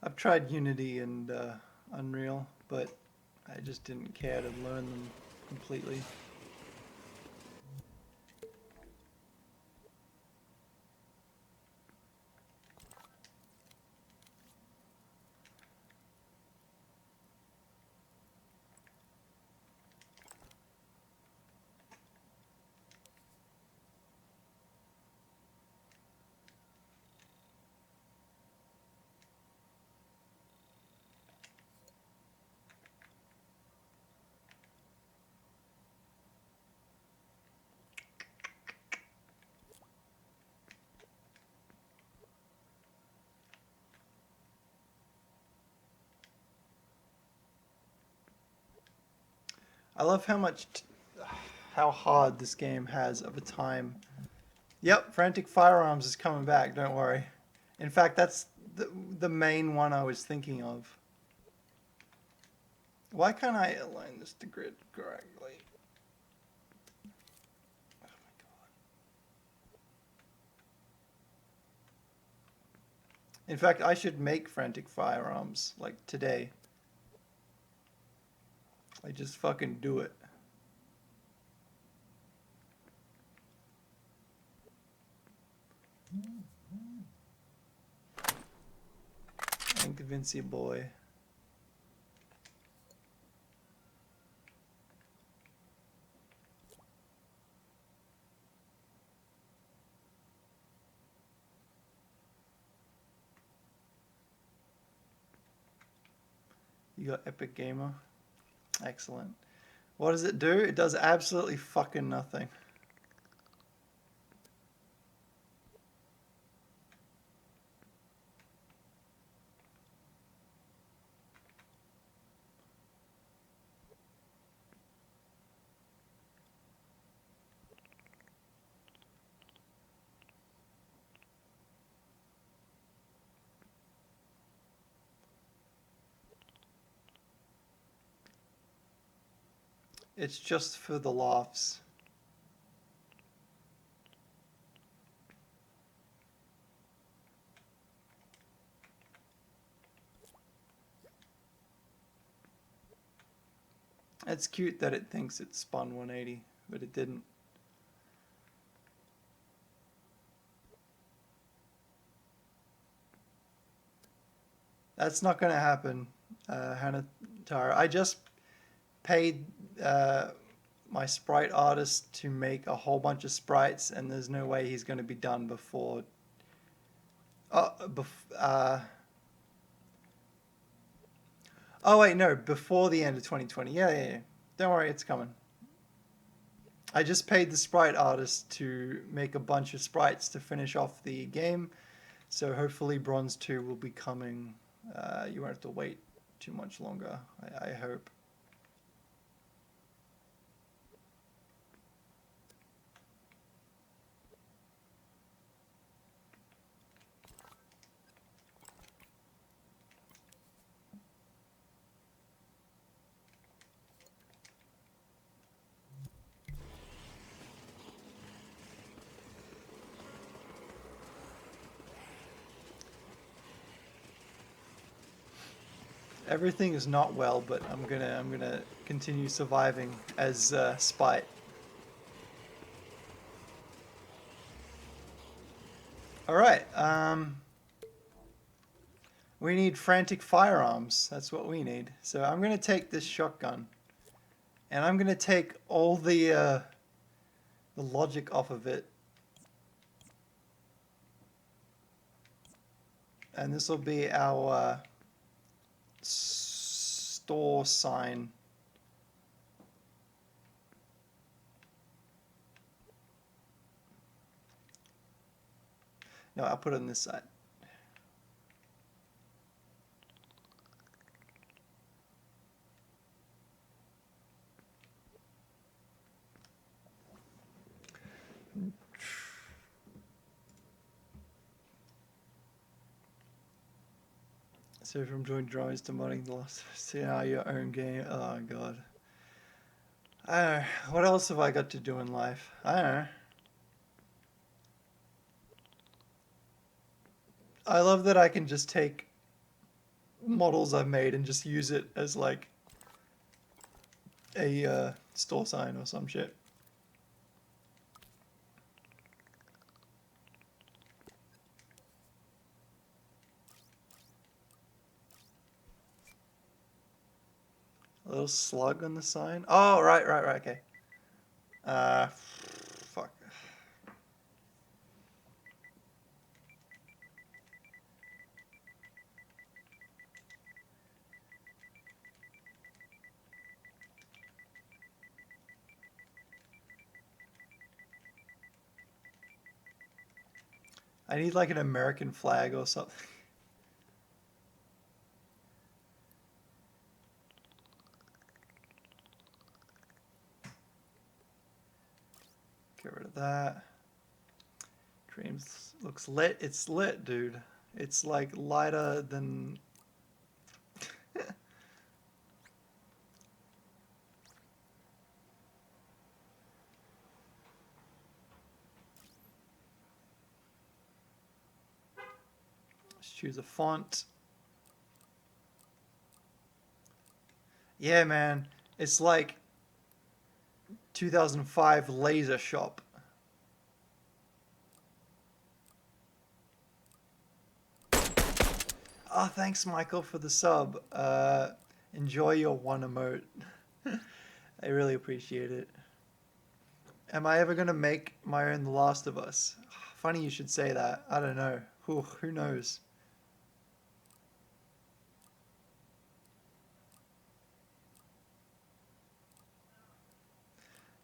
I've tried Unity and Unreal, but I just didn't care to learn them completely. I love how much, how hard this game has of a time. Yep, Frantic Firearms is coming back, don't worry. In fact, that's the main one I was thinking of. Why can't I align this to grid correctly? Oh my god. In fact, I should make Frantic Firearms, like, today. I just fucking do it. Invincible. You got Epic Gamer. Excellent. What does it do? It does absolutely fucking nothing. It's just for the laughs. It's cute that it thinks it spun 180, but it didn't. That's not going to happen, Hanatara. I just paid my sprite artist to make a whole bunch of sprites, and there's no way he's going to be done before. Oh wait, no, before the end of 2020. Yeah. Don't worry, it's coming. I just paid the sprite artist to make a bunch of sprites to finish off the game, so hopefully Bronze 2 will be coming. You won't have to wait too much longer, I hope. Everything is not well, but I'm gonna continue surviving as Spite. All right. We need frantic firearms. That's what we need. So I'm gonna take this shotgun, and I'm gonna take all the logic off of it, and this will be our store sign. No, I'll put it on this side. So from joint drawings to modding the last, see now your own game. Oh god. I don't know. What else have I got to do in life? I don't know. I love that I can just take models I've made and just use it as like a store sign or some shit. A little slug on the sign. Oh, right, okay. Fuck. I need like an American flag or something. Get rid of that. Dreams looks lit. It's lit, dude. It's like lighter than... Let's choose a font. Yeah, man. It's like 2005 Laser Shop. Oh, thanks, Michael, for the sub. Enjoy your one emote. I really appreciate it. Am I ever going to make my own The Last of Us? Funny you should say that. I don't know. Who knows?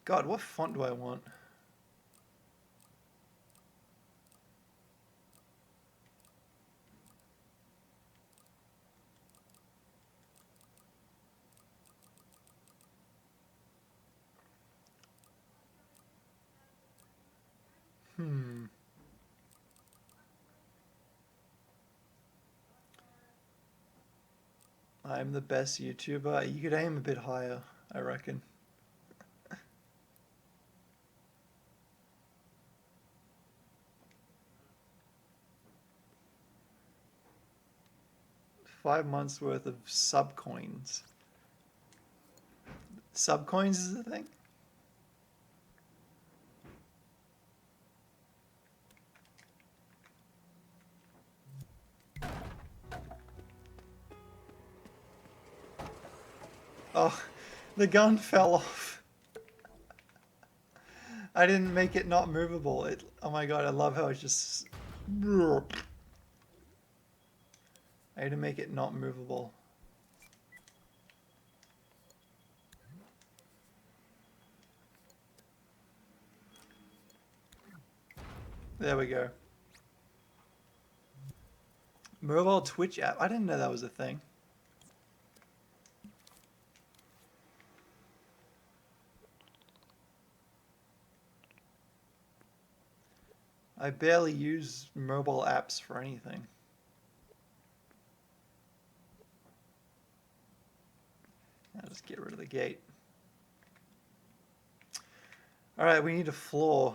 God, what font do I want? I'm the best YouTuber. You could aim a bit higher, I reckon. 5 months worth of sub coins. Sub coins is the thing? Oh, the gun fell off. I didn't make it not movable. Oh my god, I love how it's just... I had to make it not movable. There we go. Mobile Twitch app. I didn't know that was a thing. I barely use mobile apps for anything. I'll just get rid of the gate. Alright, we need a floor.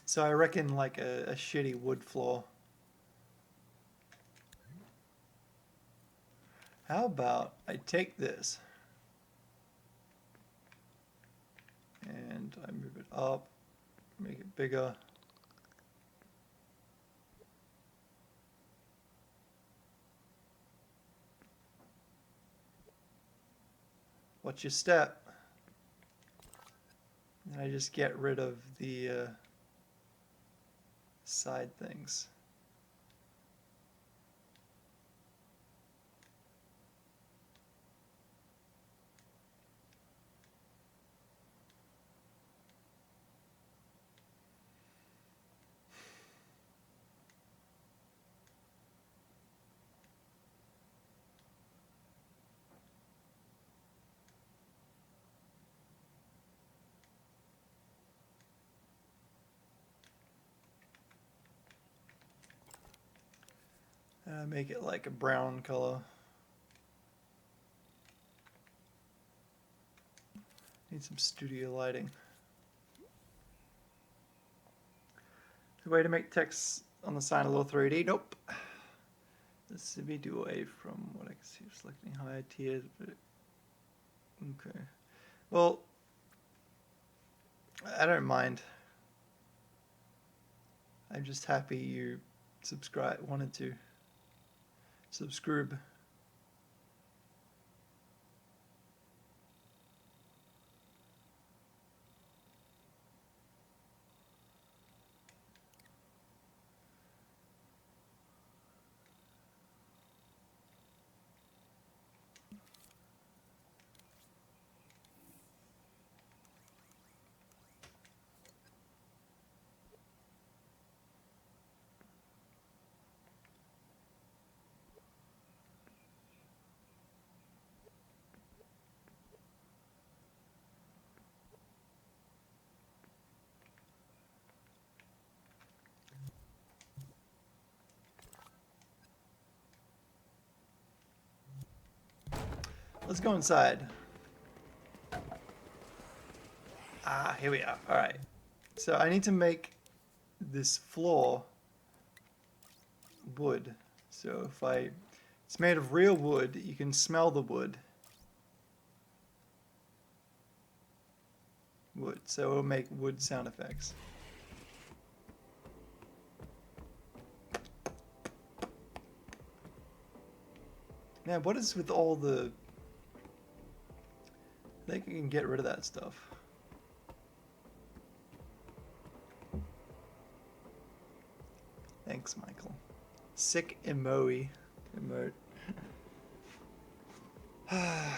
So I reckon like a shitty wood floor. How about I take this and I move it up, make it bigger. What's your step? And I just get rid of the side things. Make it like a brown color. Need some studio lighting. The way to make text on the sign a little 3D. Nope. This should be away from what I can see. Selecting higher tiers, but okay. Well, I don't mind. I'm just happy you wanted to subscribe. Let's go inside. Ah, here we are. All right. So I need to make this floor wood. So if I, it's made of real wood, you can smell the wood. Wood. So it'll make wood sound effects. Man, what is with all the... I think I can get rid of that stuff. Thanks, Michael. Sick emote. Emote. I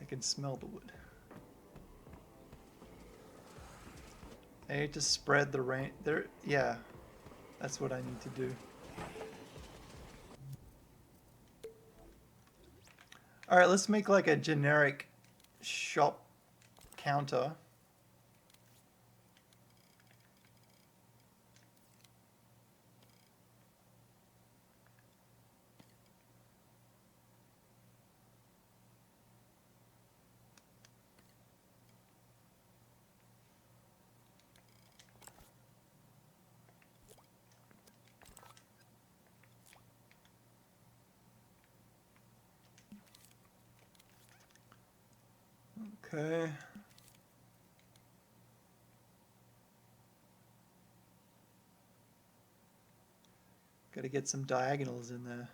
can smell the wood. I need to spread the rain. There, yeah, that's what I need to do. All right, let's make like a generic shop counter. Okay. Got to get some diagonals in there.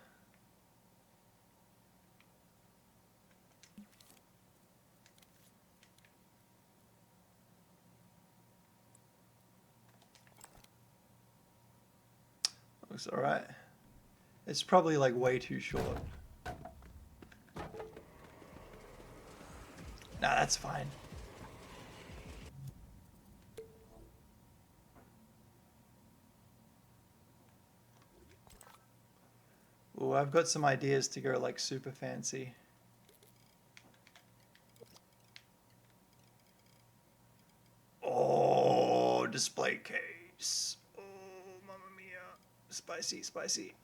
Looks all right. It's probably like way too short. Nah, that's fine. Oh, I've got some ideas to go like super fancy. Oh, display case. Oh, mamma mia. Spicy, spicy.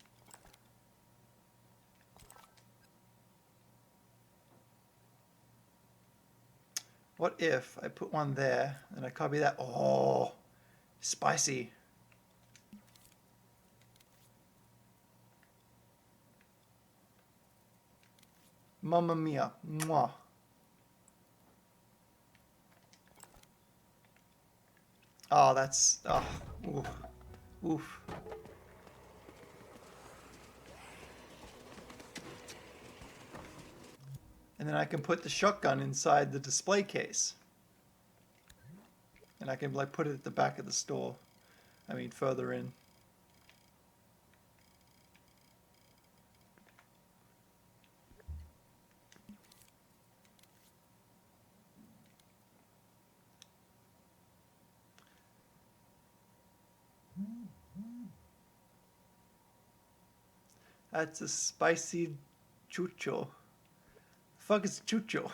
What if I put one there and I copy that? Oh, spicy. Mamma mia. Mwah. Oh, that's... Oh, oof. Oof. And then I can put the shotgun inside the display case. And I can like put it at the back of the store. I mean, further in. That's a spicy chucho. Fuck is chucho?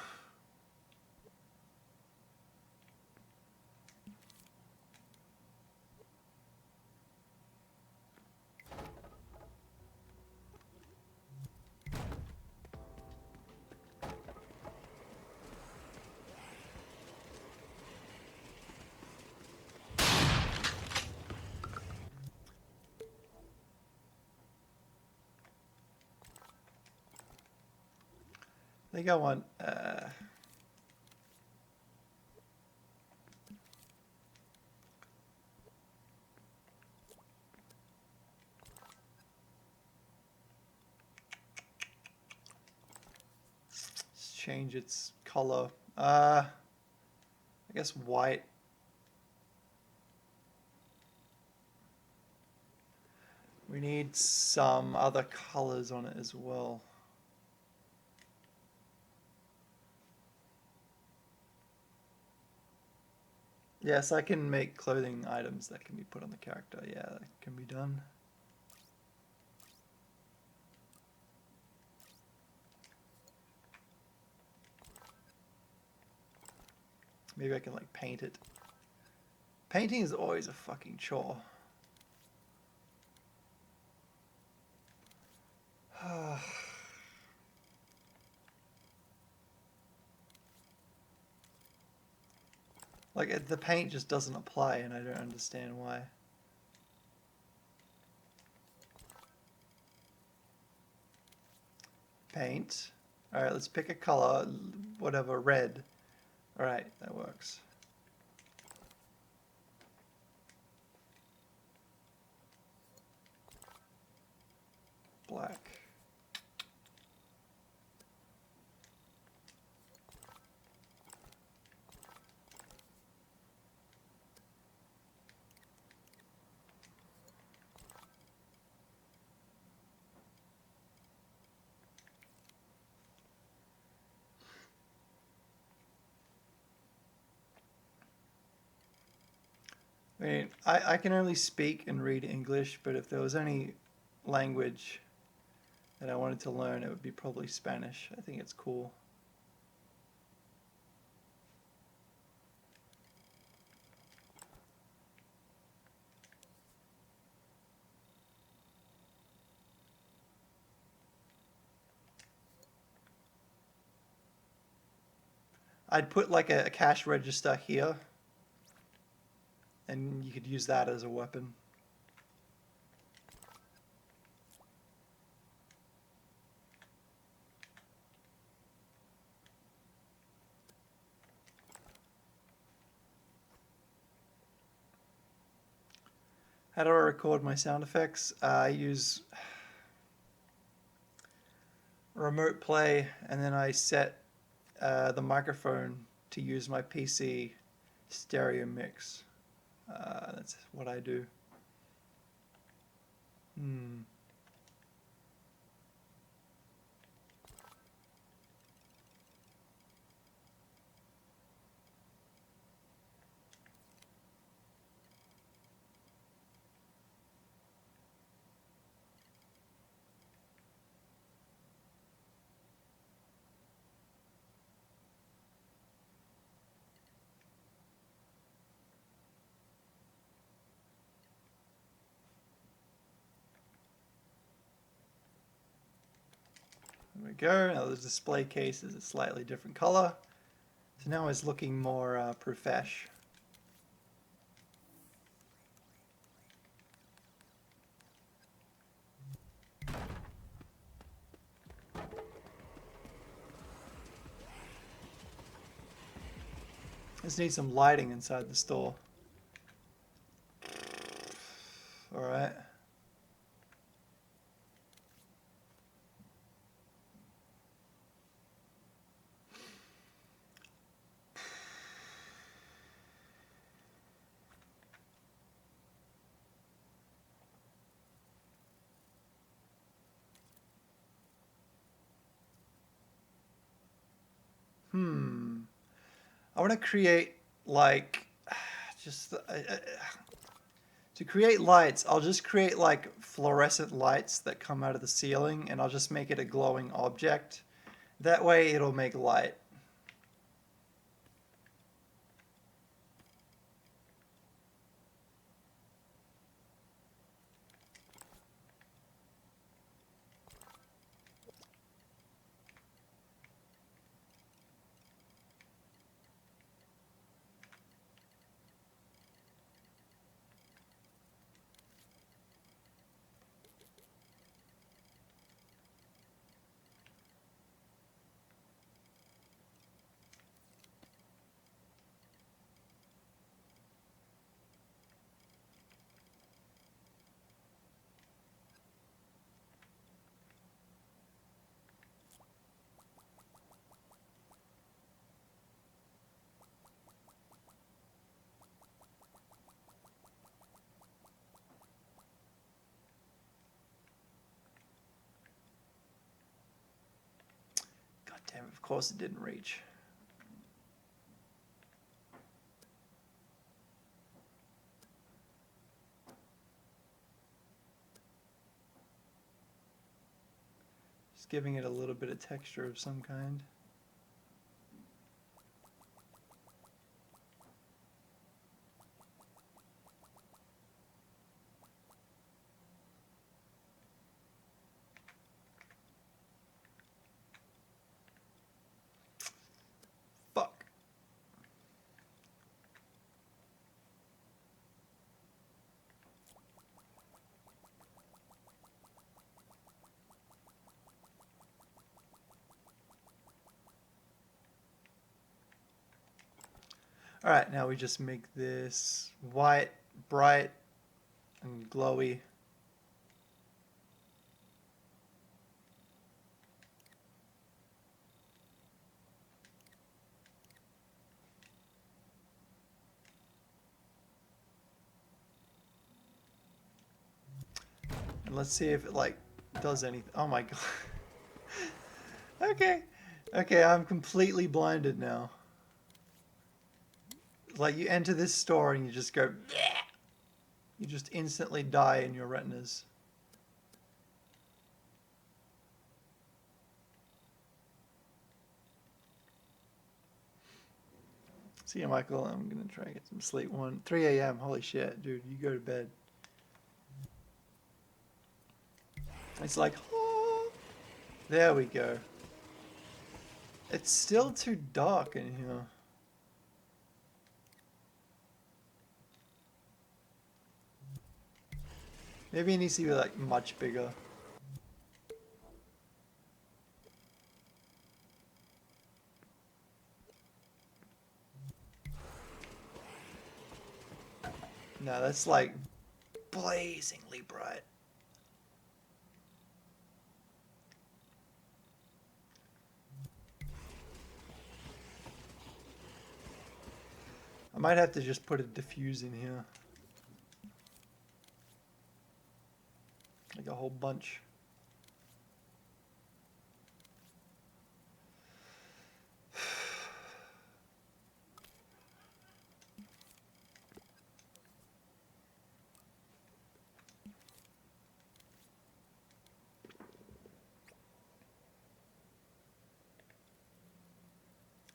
I think I want let's change its color. I guess white. We need some other colors on it as well. Yes, I can make clothing items that can be put on the character. Yeah, that can be done. Maybe I can like paint it. Painting is always a fucking chore. Like, the paint just doesn't apply, and I don't understand why. Paint. Alright, let's pick a color. Whatever, red. Alright, that works. Black. I mean, I can only speak and read English, but if there was any language that I wanted to learn, it would be probably Spanish. I think it's cool. I'd put like a cash register here, and you could use that as a weapon. How do I record my sound effects? I use remote play, and then I set the microphone to use my PC stereo mix. That's what I do. There we go. Now the display case is a slightly different color. So now it's looking more profesh. Just need some lighting inside the store. All right. I want to create like just to create lights. I'll just create like fluorescent lights that come out of the ceiling, and I'll just make it a glowing object. That way it'll make light. God damn it, of course it didn't reach. Just giving it a little bit of texture of some kind. Alright, now we just make this white, bright, and glowy. And let's see if it like does anything. Oh my god. Okay. Okay, I'm completely blinded now. Like you enter this store and you just go bleh! You just instantly die in your retinas. See you, Michael. I'm gonna try and get some sleep. 3 a.m. Holy shit, dude. You go to bed. It's like, oh, there we go. It's still too dark in here. Maybe it needs to be like much bigger. No, that's like blazingly bright. I might have to just put a diffuse in here. Like a whole bunch.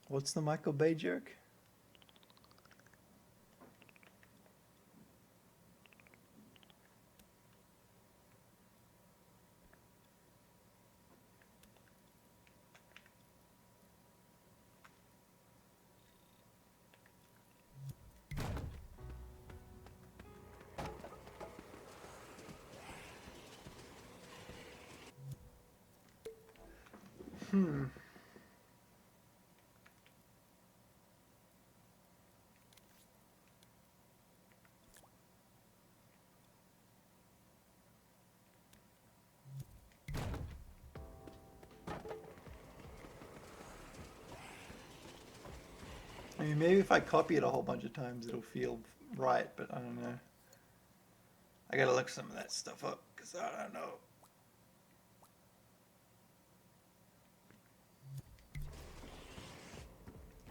What's the Michael Bay joke? I mean, maybe if I copy it a whole bunch of times, it'll feel right, but I don't know. I gotta look some of that stuff up, because I don't know.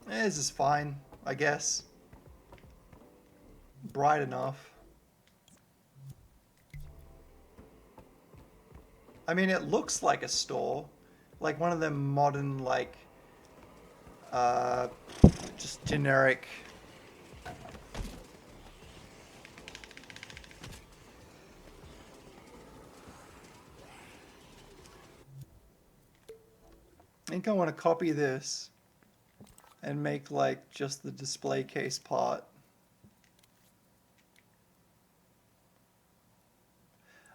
This is fine, I guess. Bright enough. I mean, it looks like a store. Like one of them modern, like, just generic. I think I want to copy this and make like just the display case part.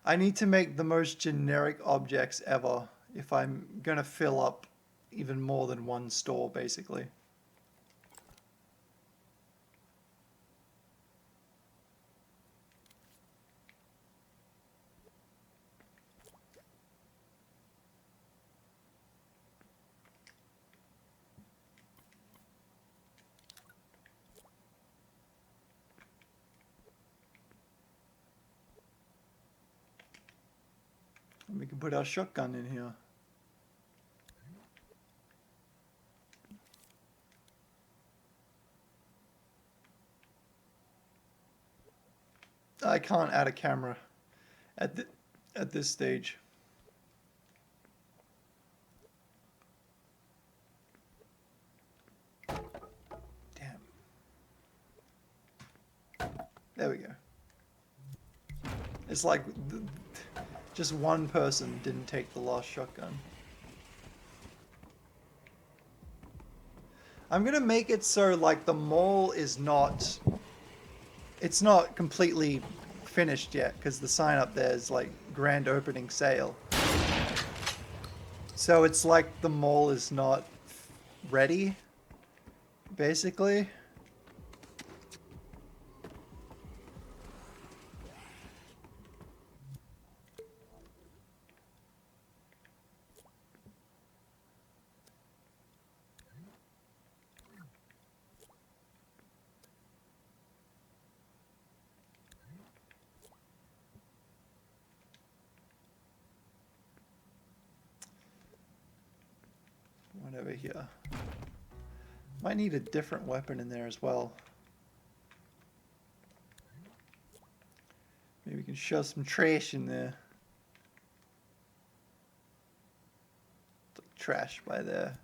I need to make the most generic objects ever if I'm gonna fill up even more than one store, basically. And we can put our shotgun in here. I can't add a camera at this stage. Damn. There we go. It's like just one person didn't take the last shotgun. I'm gonna make it so like the mall is not, it's not completely finished yet because the sign up there is like grand opening sale. So it's like the mall is not ready, basically. here. Might need a different weapon in there as well. Maybe we can shove some trash in there. Like trash by there.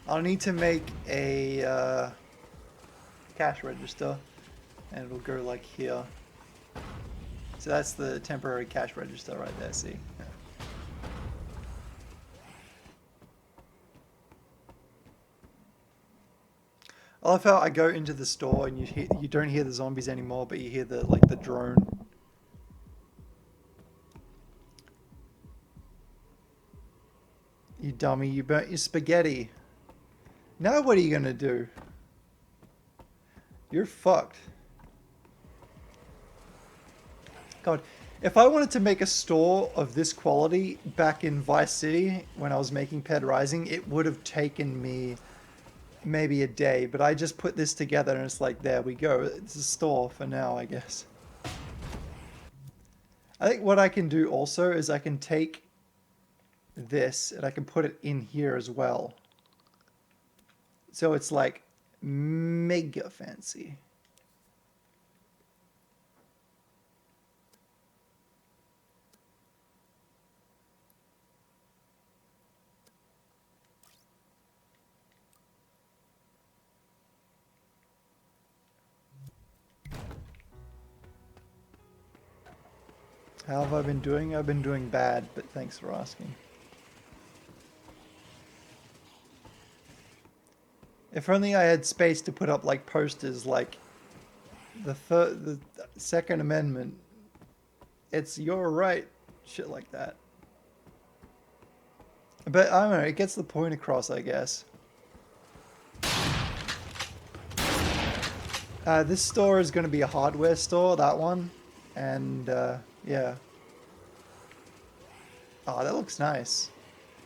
I'll need to make a cash register, and it'll go like here. So that's the temporary cash register right there, see? Yeah. I love how I go into the store and you don't hear the zombies anymore, but you hear the drone. You dummy, you burnt your spaghetti. Now what are you gonna do? You're fucked. God, if I wanted to make a store of this quality back in Vice City when I was making Ped Rising, it would have taken me maybe a day, but I just put this together and it's like, there we go. It's a store for now, I guess. I think what I can do also is I can take this and I can put it in here as well. So it's like mega fancy. How have I been doing? I've been doing bad, but thanks for asking. If only I had space to put up like posters like the Second Amendment. It's your right. Shit like that. But I don't know, it gets the point across, I guess. This store is going to be a hardware store, that one. And yeah. Oh, that looks nice.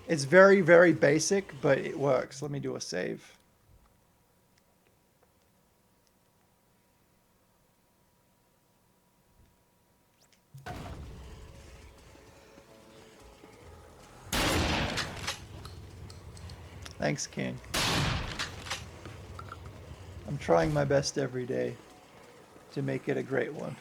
It's very, very basic, but it works. Let me do a save. Thanks, King. I'm trying my best every day to make it a great one.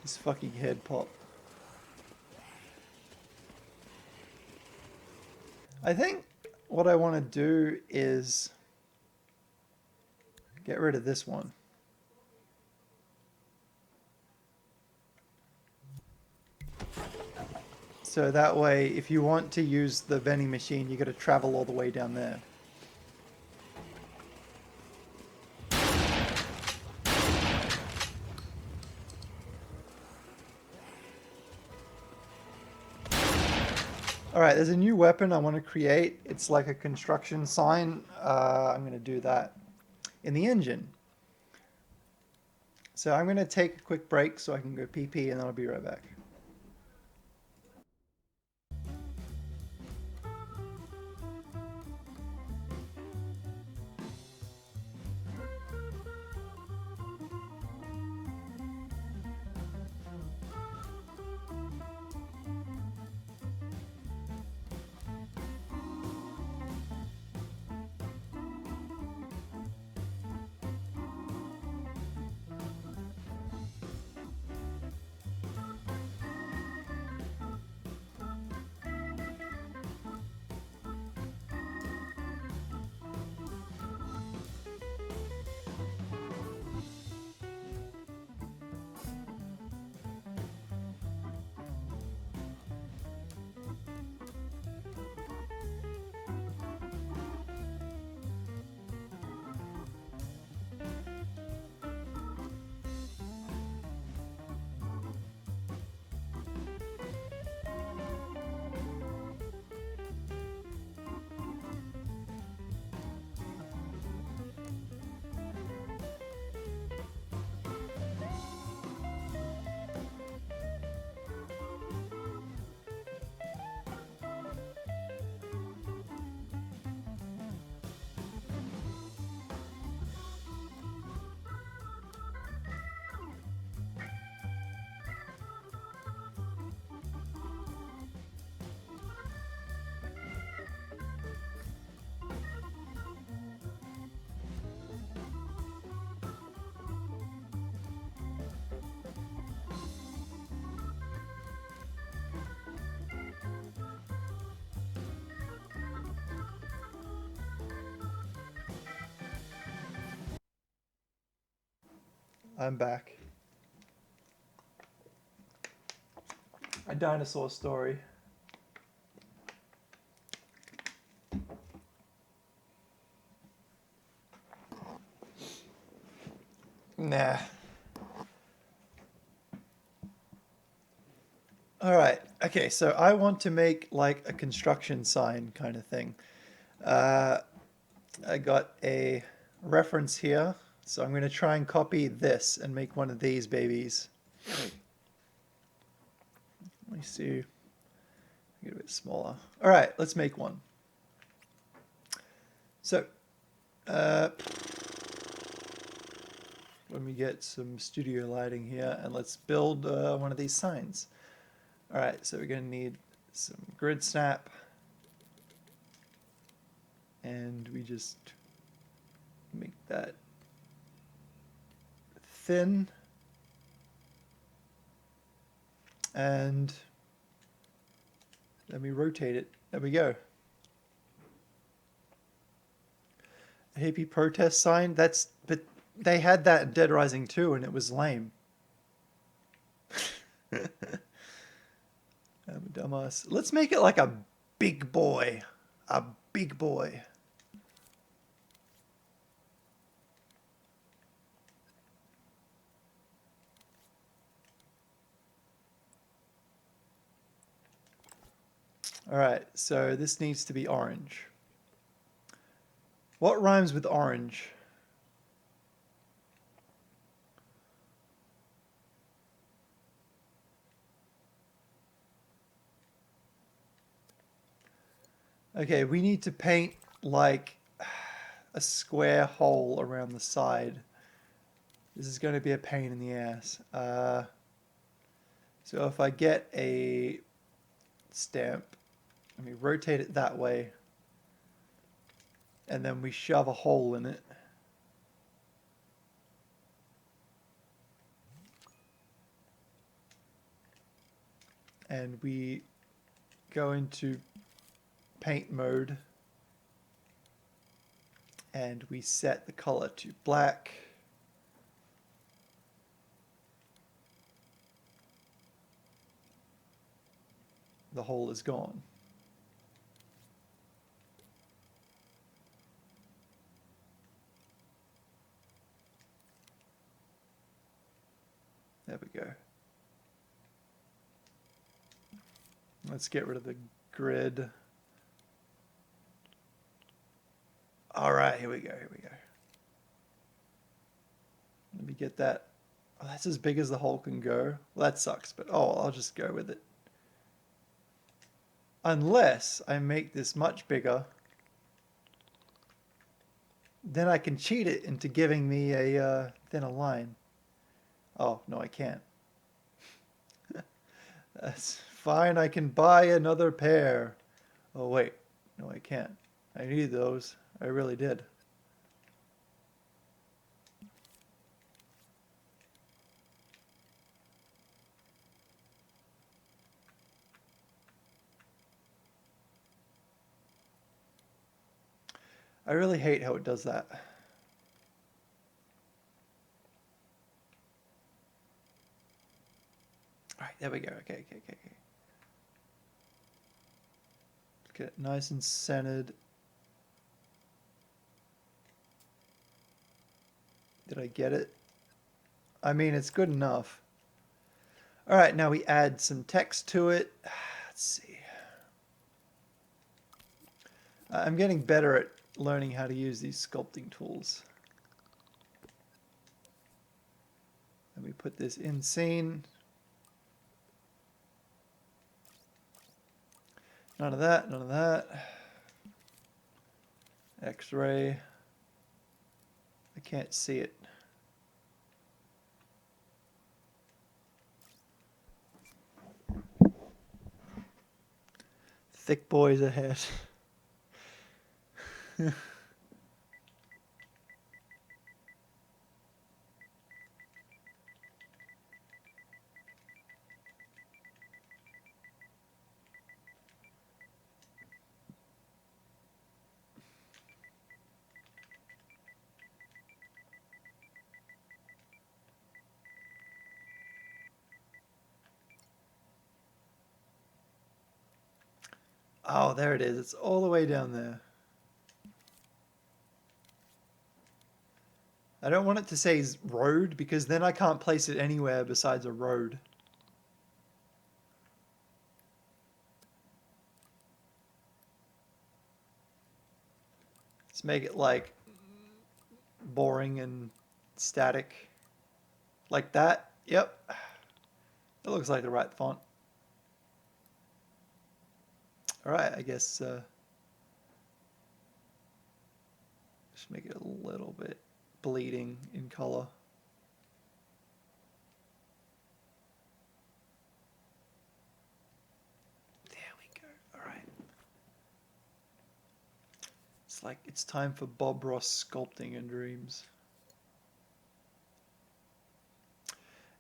This fucking head pop. I think what I want to do is get rid of this one. So that way, if you want to use the vending machine, you got to travel all the way down there. Alright, there's a new weapon I want to create. It's like a construction sign. I'm going to do that in the engine. So I'm going to take a quick break so I can go pee-pee and then I'll be right back. I'm back. A dinosaur story. Nah. All right. Okay, so I want to make like a construction sign kind of thing. Uh, I got a reference here, so I'm going to try and copy this and make one of these babies. Let me see. Get a bit smaller. All right, let's make one. So, let me get some studio lighting here, and let's build one of these signs. All right, so we're going to need some grid snap, and we just make that thin, and then we rotate it. There we go. A hippie protest sign. But they had that in Dead Rising 2, and it was lame. I'm a dumbass. Let's make it like a big boy. A big boy. All right, so this needs to be orange. What rhymes with orange? Okay, we need to paint like a square hole around the side. This is going to be a pain in the ass. So if I get a stamp, let me rotate it that way, and then we shove a hole in it. And we go into paint mode, and we set the color to black. The hole is gone. There we go. Let's get rid of the grid. All right, here we go, here we go. Let me get that. Oh, that's as big as the hole can go. Well, that sucks, but oh, I'll just go with it. Unless I make this much bigger, then I can cheat it into giving me a thinner line. Oh, no, I can't. That's fine, I can buy another pair. Oh, wait. No, I can't. I need those. I really did. I really hate how it does that. All right, there we go. Okay. Get it nice and centered. Did I get it? I mean, it's good enough. All right, now we add some text to it. Let's see. I'm getting better at learning how to use these sculpting tools. And we put this in scene. None of that, none of that. X-ray. I can't see it. Thick boys ahead. Oh, there it is. It's all the way down there. I don't want it to say road because then I can't place it anywhere besides a road. Let's make it like boring and static. Like that. Yep. It looks like the right font. Alright, I guess just make it a little bit bleeding in color. There we go. Alright. It's like it's time for Bob Ross sculpting and dreams.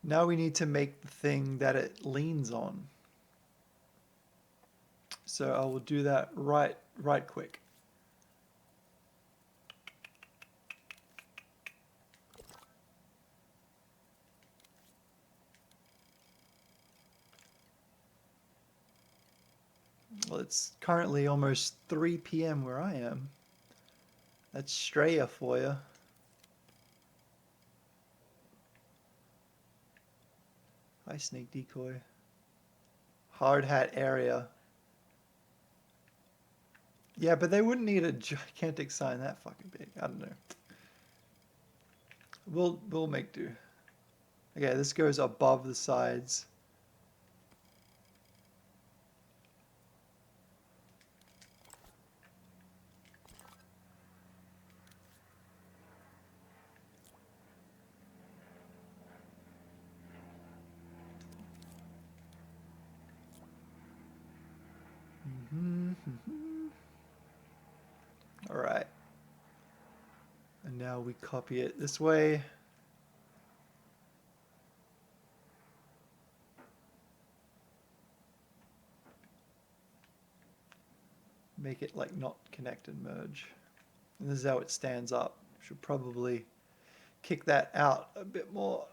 Now we need to make the thing that it leans on. So I will do that right quick. Well, it's currently almost 3 p.m. where I am. That's Straya for you. Hi, Snake Decoy. Hard hat area. Yeah, but they wouldn't need a gigantic sign that fucking big. I don't know. We'll make do. Okay, this goes above the sides. All right. And now we copy it this way. Make it like not connect and merge. And this is how it stands up. Should probably kick that out a bit more.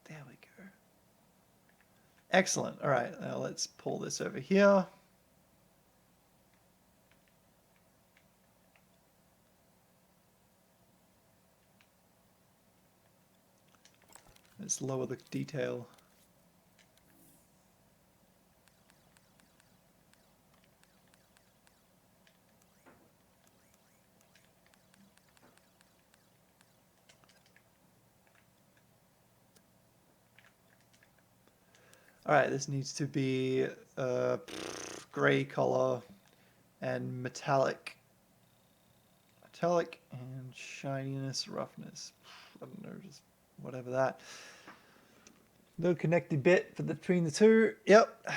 There we go. Excellent. All right, now let's pull this over here. Let's lower the detail. All right, this needs to be gray color and metallic. Metallic and shininess, roughness. I don't know, just whatever that. No connected bit for between the two. Yep.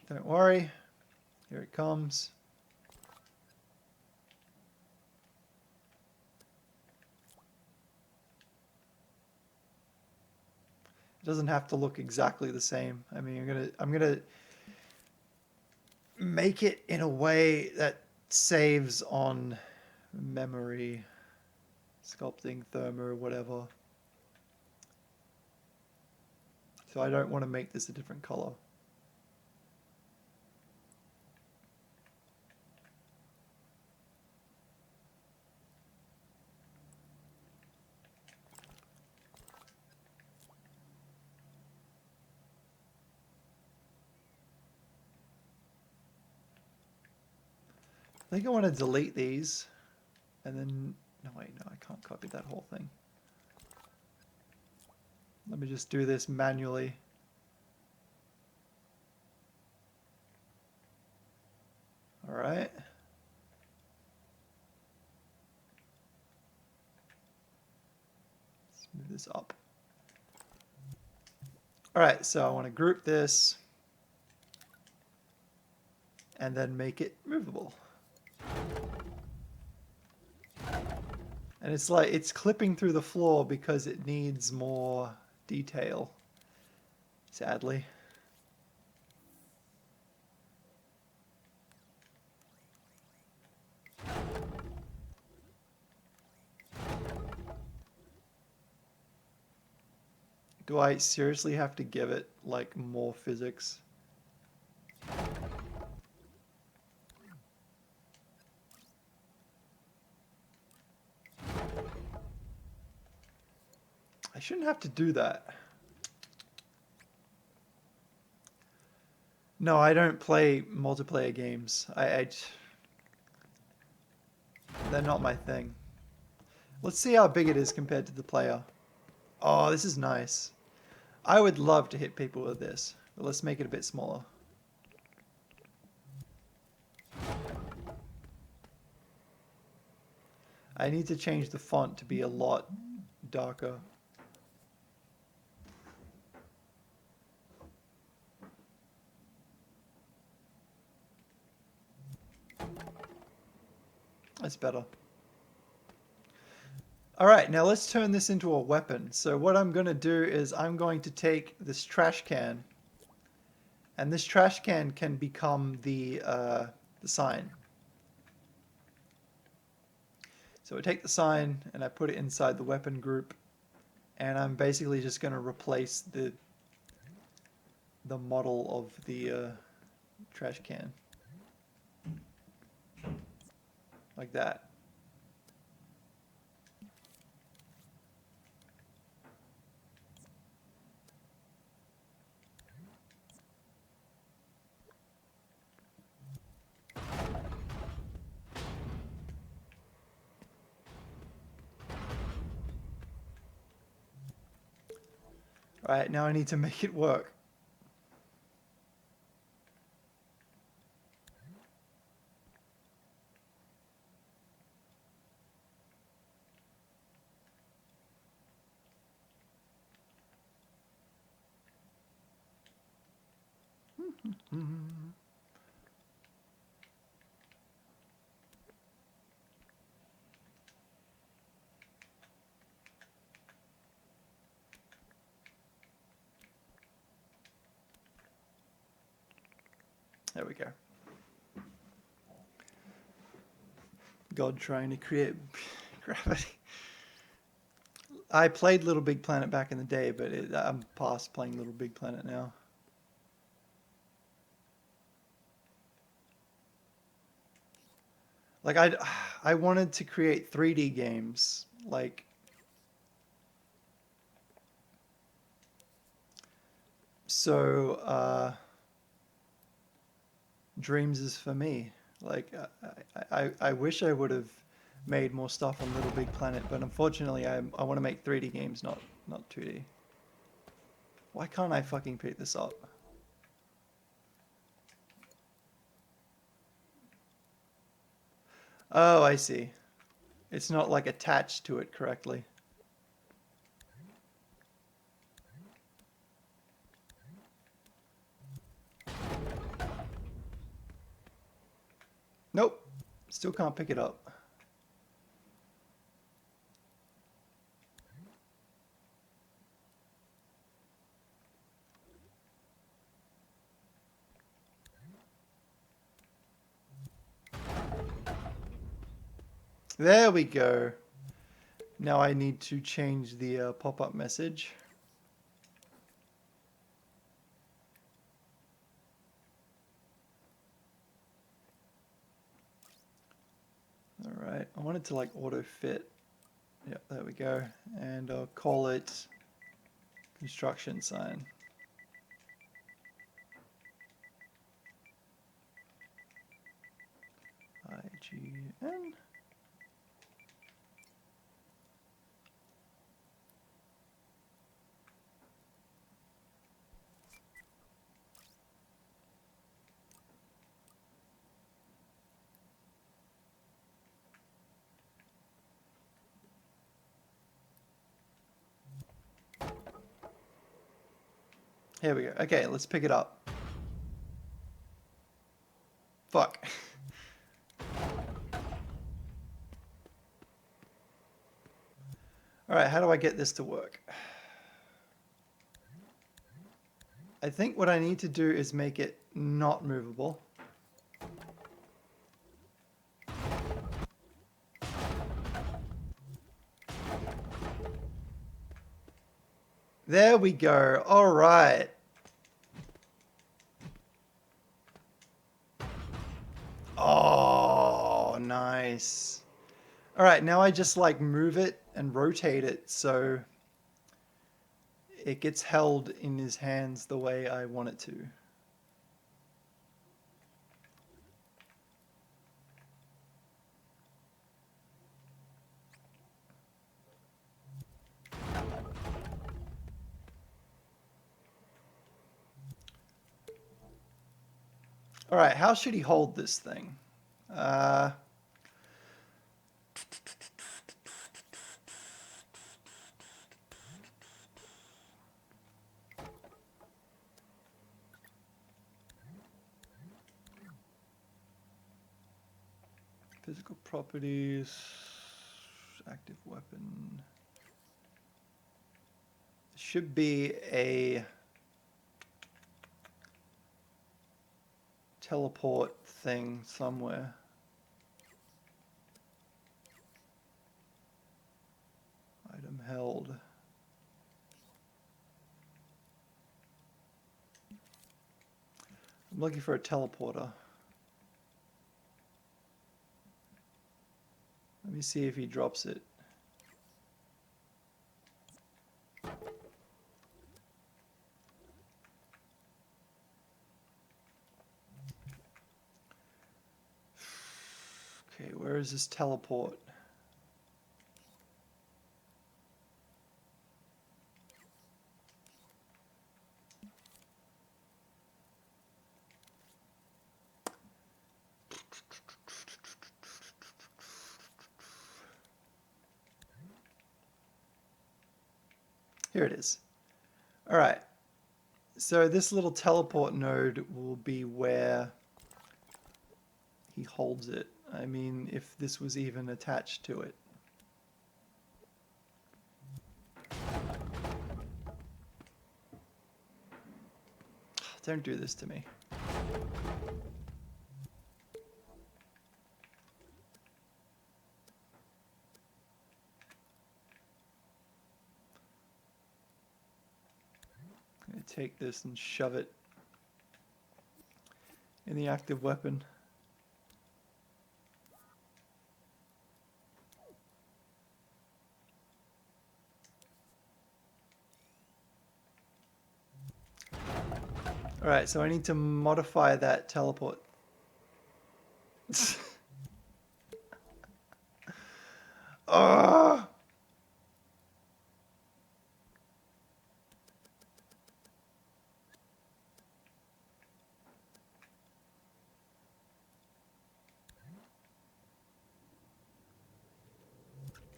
Don't worry. Here it comes. It doesn't have to look exactly the same. I mean, I'm gonna make it in a way that saves on memory, sculpting, thermo, whatever. So I don't want to make this a different color. I think I want to delete these and then, no wait, no, I can't copy that whole thing. Let me just do this manually. All right. Let's move this up. All right, so I want to group this and then make it movable. And it's like, it's clipping through the floor because it needs more detail, sadly. Do I seriously have to give it, like, more physics? I shouldn't have to do that. No, I don't play multiplayer games. They're not my thing. Let's see how big it is compared to the player. Oh, this is nice. I would love to hit people with this, but let's make it a bit smaller. I need to change the font to be a lot darker. That's better. All right, now let's turn this into a weapon. So what I'm going to do is I'm going to take this trash can, and this trash can become the sign. So I take the sign and I put it inside the weapon group, and I'm basically just going to replace the model of the trash can. Like that. Alright, now I need to make it work. There we go. God trying to create gravity. I played Little Big Planet back in the day, but I'm past playing Little Big Planet now. Like I wanted to create 3D games, like so. Dreams is for me. Like I wish I would have made more stuff on Little Big Planet, but unfortunately I want to make 3D games, not 2D. Why can't I fucking pick this up? Oh, I see. It's not like attached to it correctly. Nope. Still can't pick it up. There we go. Now I need to change the pop-up message. Alright, I want it to like auto fit. Yep, there we go. And I'll call it construction sign. IGN. Here we go. Okay, let's pick it up. Fuck. Alright, how do I get this to work? I think what I need to do is make it not movable. There we go. All right. Oh, nice. All right, now I just like move it and rotate it so it gets held in his hands the way I want it to. All right, how should he hold this thing? Physical properties, active weapon. Should be a teleport thing somewhere. Item held. I'm looking for a teleporter. Let me see if he drops it. Okay, where is this teleport? Here it is. All right. So this little teleport node will be where he holds it. I mean, if this was even attached to it. Don't do this to me. I'm going to take this and shove it in the active weapon. Alright, so I need to modify that teleport. Oh!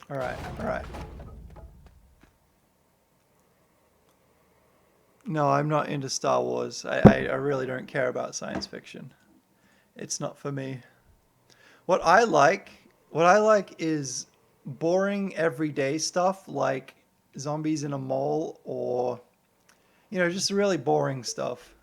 Alright, alright. No, I'm not into Star Wars. I really don't care about science fiction. It's not for me. What I like is boring everyday stuff like zombies in a mall or just really boring stuff.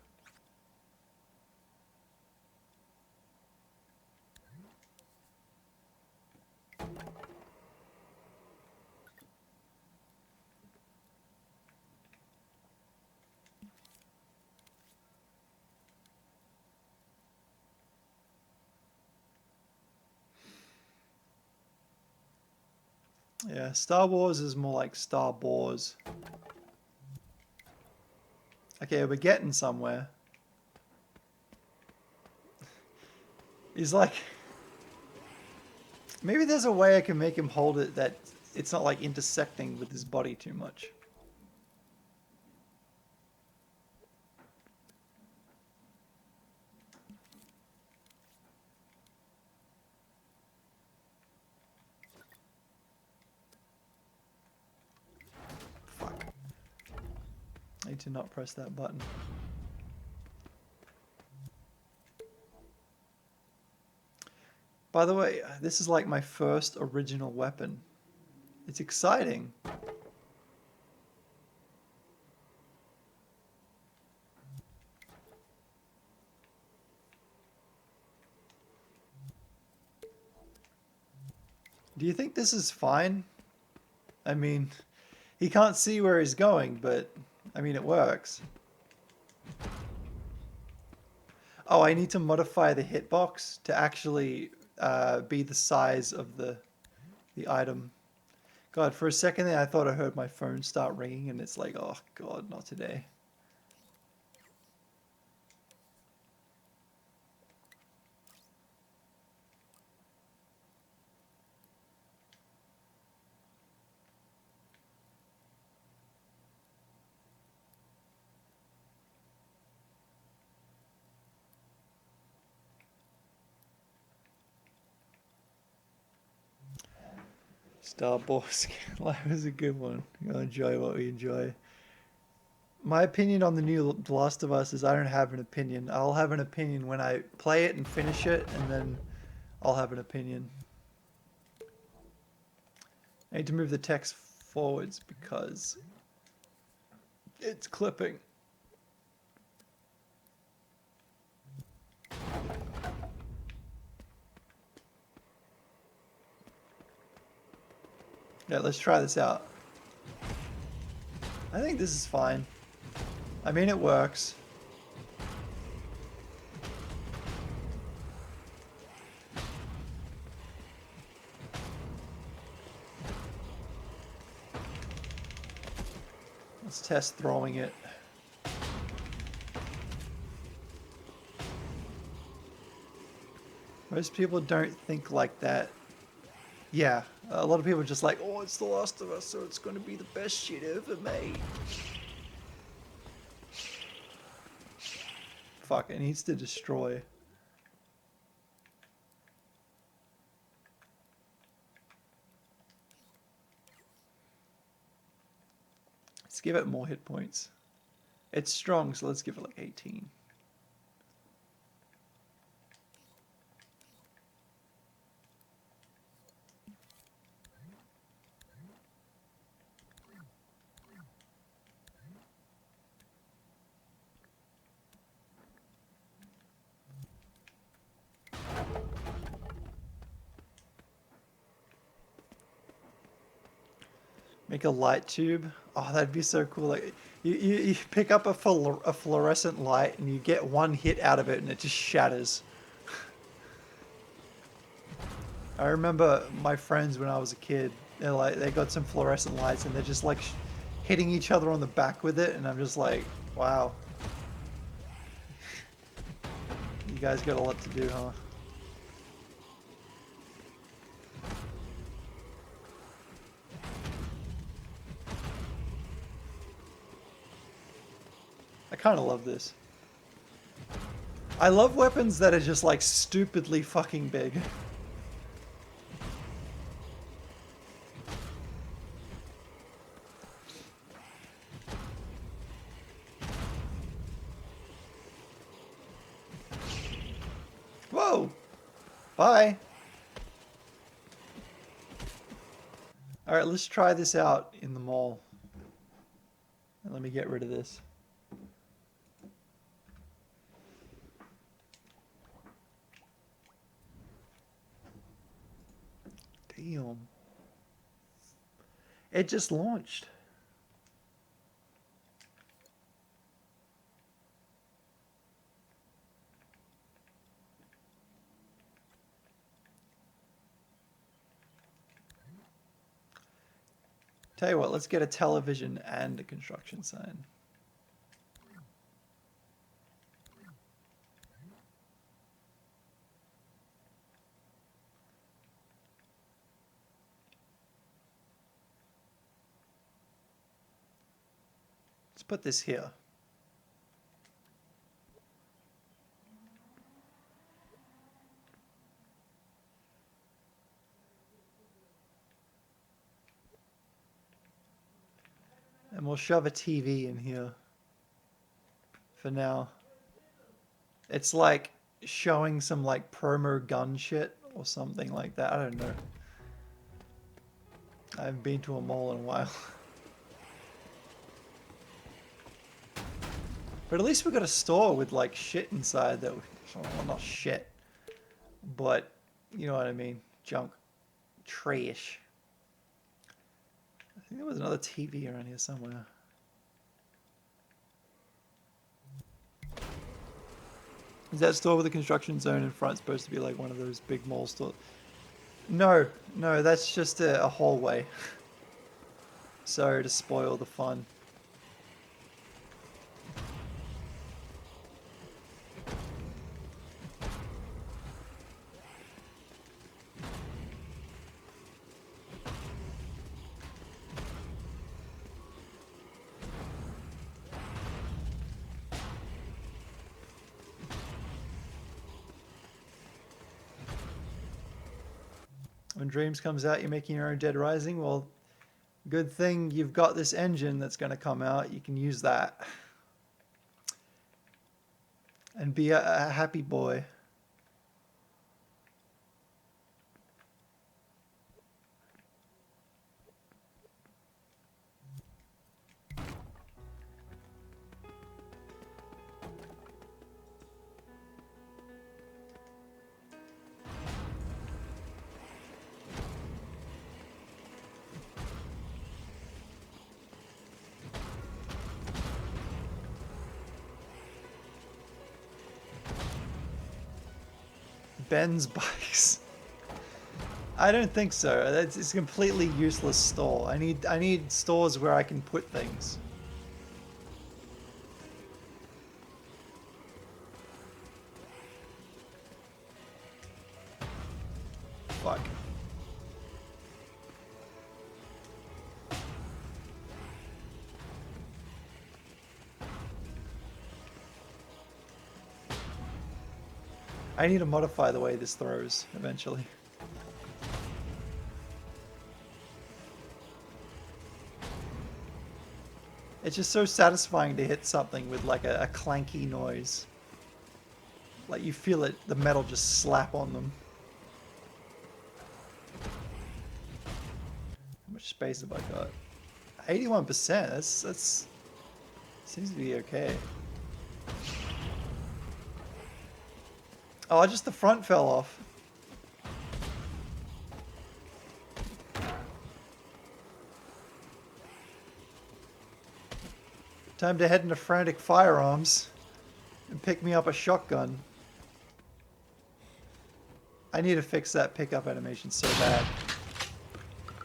Yeah, Star Wars is more like Star Wars. Okay, we're getting somewhere. He's like... Maybe there's a way I can make him hold it that it's not like intersecting with his body too much. Fuck. I need to not press that button. By the way, this is like my first original weapon. It's exciting. Do you think this is fine? I mean, He can't see where he's going, but I mean, it works. Oh, I need to modify the hitbox to actually be the size of the item. God, for a second there, I thought I heard my phone start ringing, and it's like, oh God, not today. Star Wars. Life is a good one. You'll enjoy what we enjoy. My opinion on the new The Last of Us is I don't have an opinion. I'll have an opinion when I play it and finish it, and then I'll have an opinion. I need to move the text forwards because it's clipping. Yeah, let's try this out. I think this is fine. I mean, it works. Let's test throwing it. Most people don't think like that. Yeah, a lot of people are just like, oh, it's The Last of Us, so it's going to be the best shit ever made. Fuck, it needs to destroy. Let's give it more hit points. It's strong, so let's give it like 18. Make a light tube. Oh, that'd be so cool. Like you pick up a fluorescent light and you get one hit out of it and it just shatters. I remember my friends when I was a kid. They got some fluorescent lights and they're just like hitting each other on the back with it, and I'm just like, wow. You guys got a lot to do, huh? I kind of love this. I love weapons that are just like stupidly fucking big. Whoa! Bye! Alright, let's try this out in the mall. And let me get rid of this. Damn. It just launched. Tell you what, let's get a television and a construction sign. Let's put this here. And we'll shove a TV in here for now. It's like showing some like promo gun shit or something like that. I don't know. I haven't been to a mall in a while. But at least we got a store with like shit inside that, well, not shit, but you know what I mean, junk, trash. I think there was another TV around here somewhere. Is that store with the construction zone in front supposed to be like one of those big mall stores? No, no, that's just a hallway. Sorry to spoil the fun. When Dreams comes out, you're making your own Dead Rising? Well, good thing you've got this engine that's going to come out. You can use that. And be a happy boy. Ben's bikes. I don't think so. It's a completely useless store. I need stores where I can put things. Fuck. I need to modify the way this throws eventually. It's just so satisfying to hit something with like a clanky noise. Like you feel it, the metal just slap on them. How much space have I got? 81%, that's seems to be okay. Oh, just the front fell off. Time to head into Frantic Firearms and pick me up a shotgun. I need to fix that pickup animation so bad.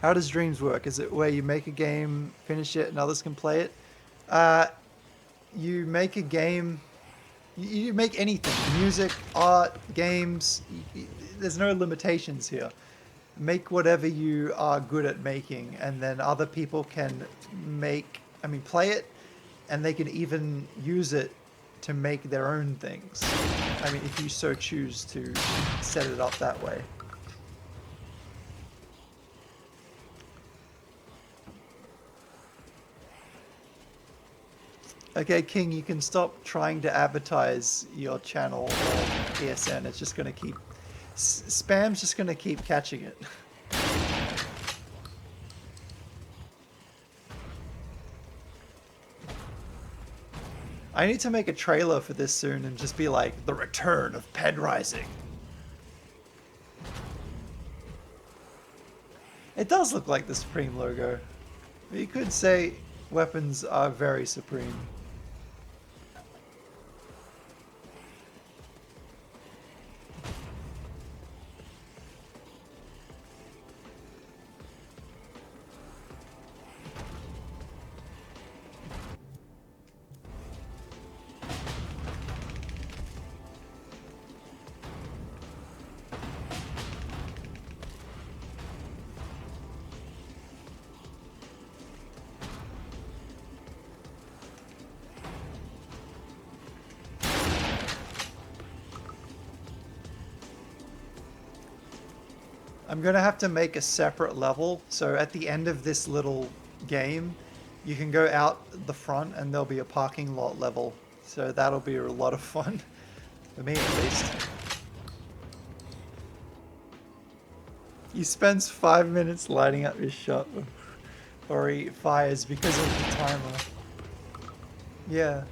How does Dreams work? Is it where you make a game, finish it, and others can play it? You make a game, you make anything. Music, art, games, there's no limitations here. Make whatever you are good at making, and then other people can play it, and they can even use it to make their own things. I mean, if you so choose to set it up that way. Okay, King, you can stop trying to advertise your channel or PSN. It's just going to keep... Spam's just going to keep catching it. I need to make a trailer for this soon and just be like, the return of Pen Rising. It does look like the Supreme logo. You could say weapons are very Supreme. I'm gonna have to make a separate level, so at the end of this little game, you can go out the front and there'll be a parking lot level. So that'll be a lot of fun, for me at least. He spends 5 minutes lighting up his shot, or he fires because of the timer. Yeah.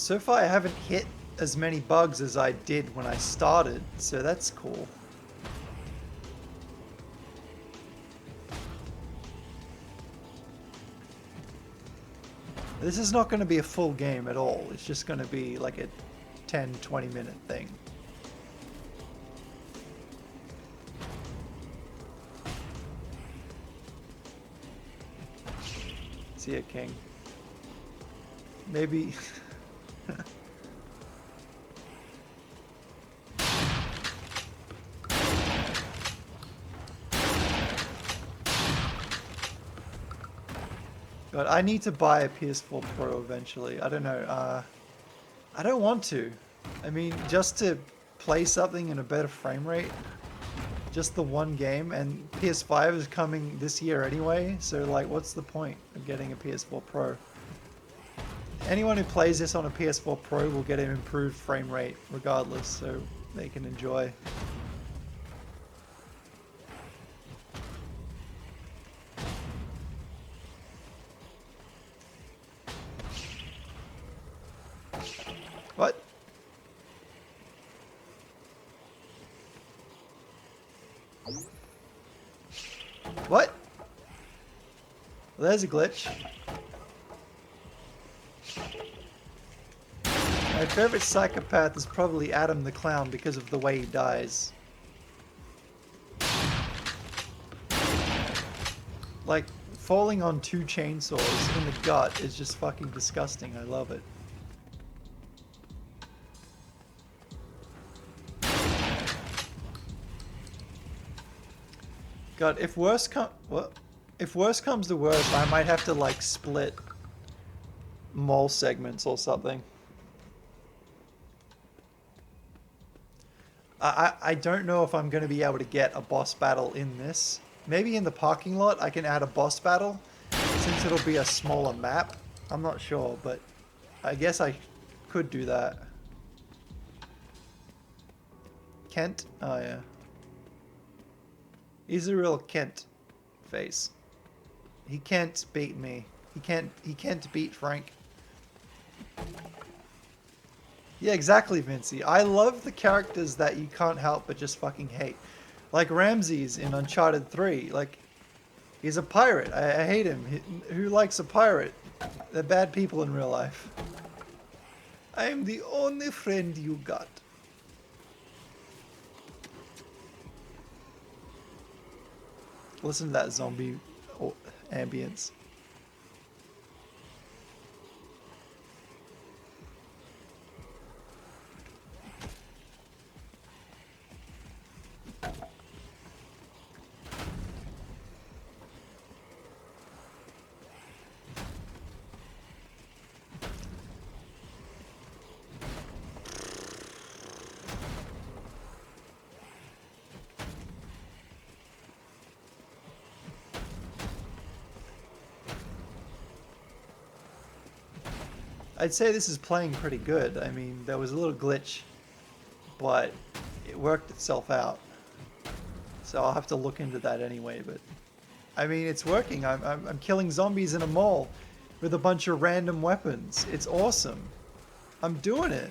So far I haven't hit as many bugs as I did when I started, so that's cool. This is not going to be a full game at all. It's just going to be like a 10-20 minute thing. See ya, King. Maybe... God, I need to buy a PS4 Pro eventually. I don't know. I don't want to. I mean, just to play something in a better frame rate. Just the one game, and PS5 is coming this year anyway, so like, what's the point of getting a PS4 Pro? Anyone who plays this on a PS4 Pro will get an improved frame rate regardless, so they can enjoy. What? What? Well, there's a glitch. My favorite psychopath is probably Adam the Clown because of the way he dies. Like, falling on 2 chainsaws in the gut is just fucking disgusting. I love it. God, if worse comes to worse, I might have to like split mole segments or something. I don't know if I'm going to be able to get a boss battle in this. Maybe in the parking lot I can add a boss battle, since it'll be a smaller map. I'm not sure, but I guess I could do that. Kent? Oh yeah. He's a real Kent face. He can't beat me. He can't beat Frank. Yeah, exactly, Vincey. I love the characters that you can't help but just fucking hate. Like Ramses in Uncharted 3. Like, he's a pirate. I hate him. Who likes a pirate? They're bad people in real life. I am the only friend you got. Listen to that zombie ambience. I'd say this is playing pretty good. I mean, there was a little glitch, but it worked itself out. So I'll have to look into that anyway, but I mean, it's working. I'm killing zombies in a mall with a bunch of random weapons. It's awesome. I'm doing it.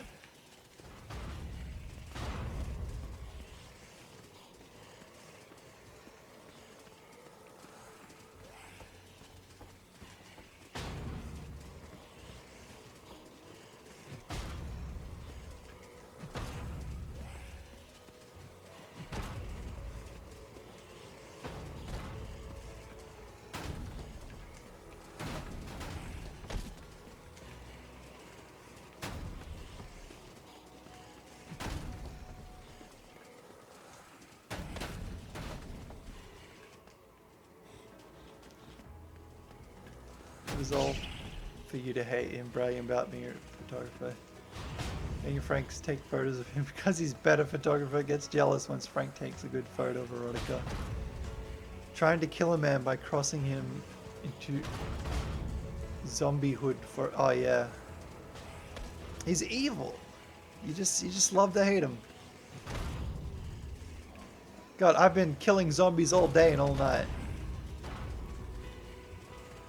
It was all for you to hate him, bragging about being a photographer. And Frank's take photos of him because he's better photographer, gets jealous once Frank takes a good photo of Veronica. Trying to kill a man by crossing him into zombiehood for, oh yeah. He's evil. You just love to hate him. God, I've been killing zombies all day and all night.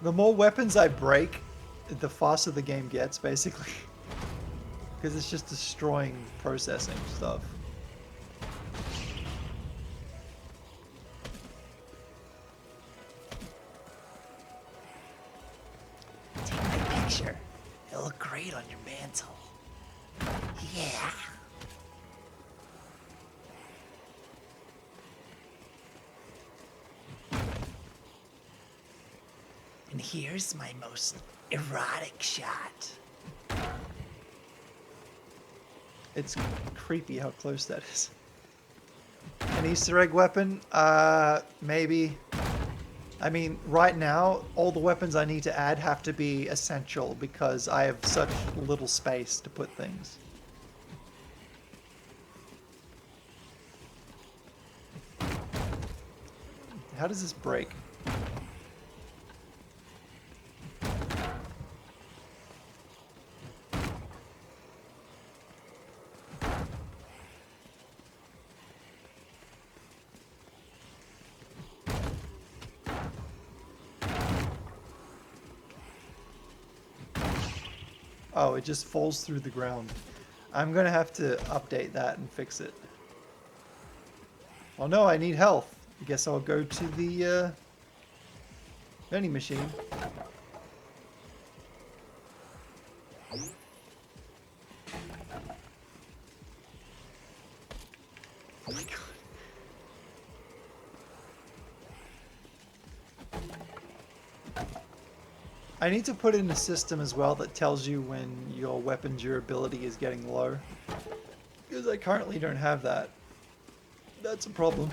The more weapons I break, the faster the game gets, basically. Because it's just destroying processing stuff. Take my picture. It'll look great on your mantle. Yeah. And here's my most erotic shot. It's creepy how close that is. An Easter egg weapon? Maybe. I mean, right now, all the weapons I need to add have to be essential because I have such little space to put things. How does this break? Oh, it just falls through the ground. I'm gonna have to update that and fix it. Well, no, I need health. I guess I'll go to the vending machine. Oh my god. I need to put in a system as well that tells you when your weapon durability is getting low. Because I currently don't have that. That's a problem.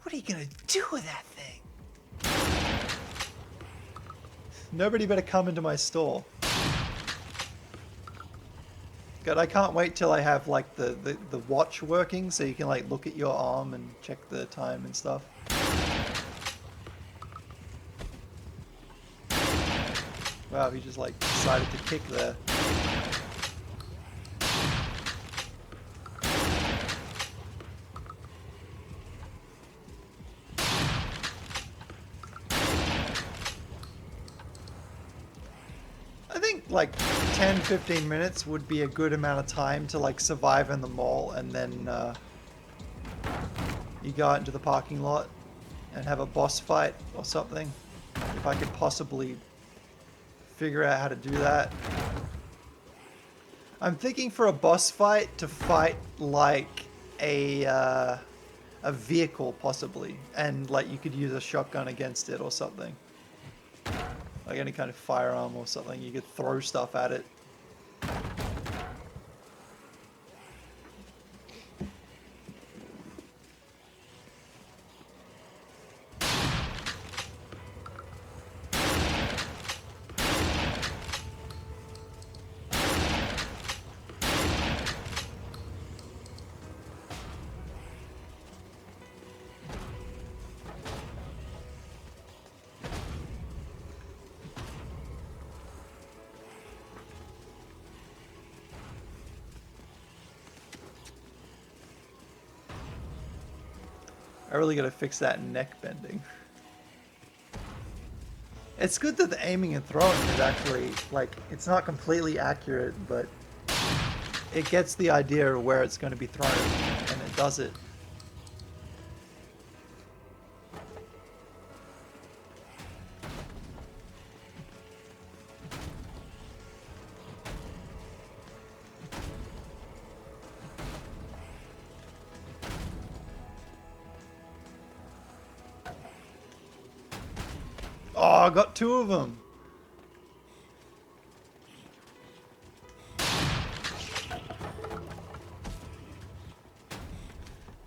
What are you gonna do with that thing? Nobody better come into my store. God, I can't wait till I have like the watch working so you can like look at your arm and check the time and stuff. Wow, he just like decided to kick there. I think like 10-15 minutes would be a good amount of time to like survive in the mall, and then you go out into the parking lot and have a boss fight or something. If I could possibly figure out how to do that. I'm thinking for a boss fight to fight like a vehicle possibly, and like you could use a shotgun against it or something. Like any kind of firearm or something, you could throw stuff at it. I really gotta fix that neck bending. It's good that the aiming and throwing is actually, like, it's not completely accurate, but it gets the idea of where it's going to be thrown, and it does it. Oh, I got two of them.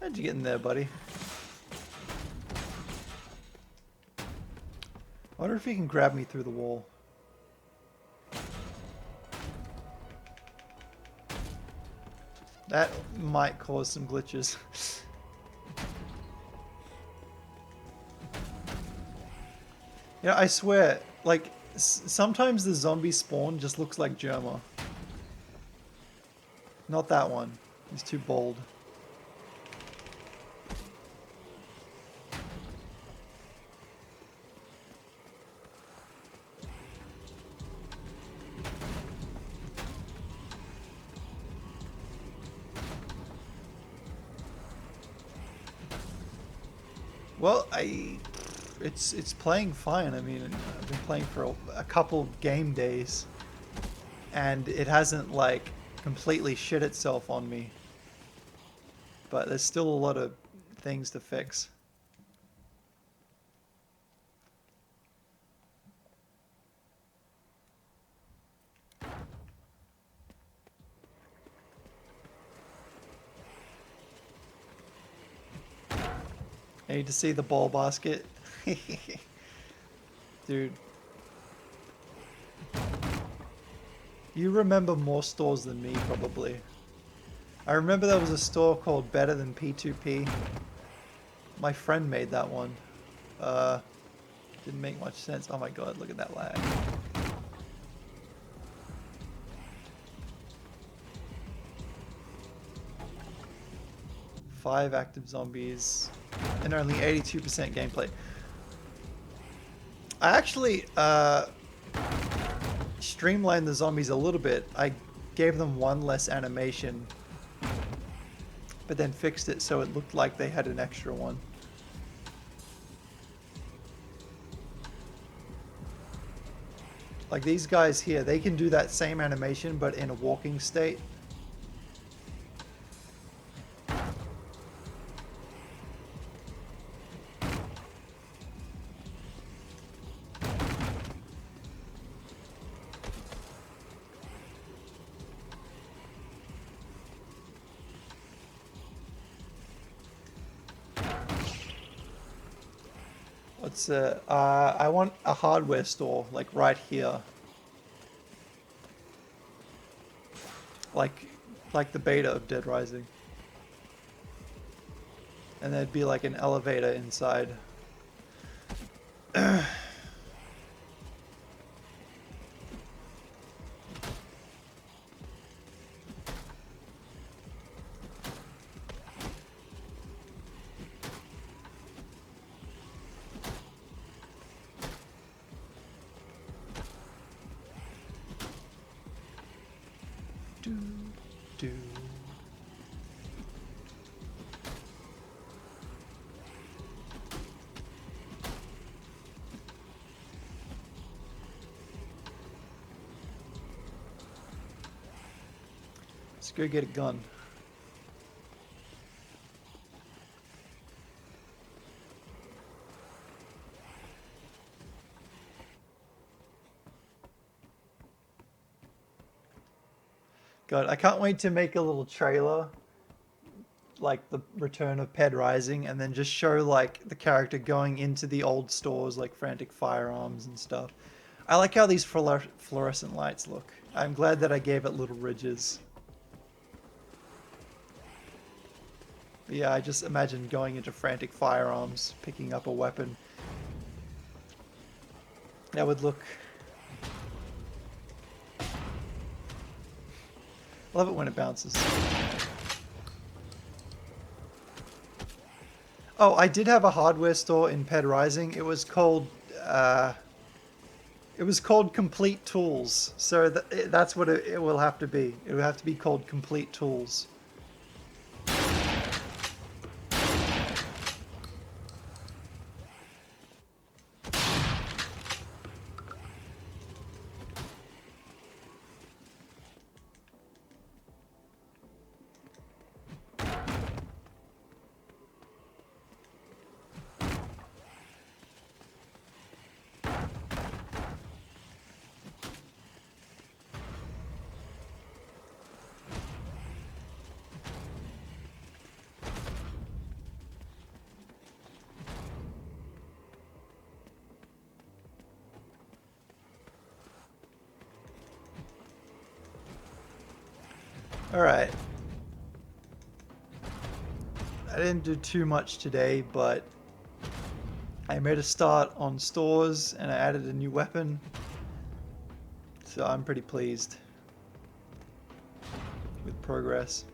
How'd you get in there, buddy? I wonder if he can grab me through the wall. That might cause some glitches. You know, I swear, like, sometimes the zombie spawn just looks like Germa. Not that one. He's too bold. Well, it's playing fine. I mean, I've been playing for a couple game days, and it hasn't like completely shit itself on me. But there's still a lot of things to fix. I need to see the ball basket. Dude. You remember more stores than me, probably. I remember there was a store called Better Than P2P. My friend made that one. Didn't make much sense. Oh my god, look at that lag. Five active zombies and only 82% gameplay. I actually streamlined the zombies a little bit. I gave them one less animation, but then fixed it so it looked like they had an extra one. Like these guys here, they can do that same animation but in a walking state. I want a hardware store, like right here. Like the beta of Dead Rising. And there'd be like an elevator inside. Do. Let's go get a gun. God, I can't wait to make a little trailer, like the return of Ped Rising, and then just show like the character going into the old stores like Frantic Firearms and stuff. I like how these fluorescent lights look. I'm glad that I gave it little ridges. But yeah, I just imagine going into Frantic Firearms, picking up a weapon. That would look... I love it when it bounces. Oh, I did have a hardware store in Ped Rising. It was called Complete Tools. So that's what it will have to be. It will have to be called Complete Tools. Alright. I didn't do too much today, but I made a start on stores and I added a new weapon. So I'm pretty pleased with progress.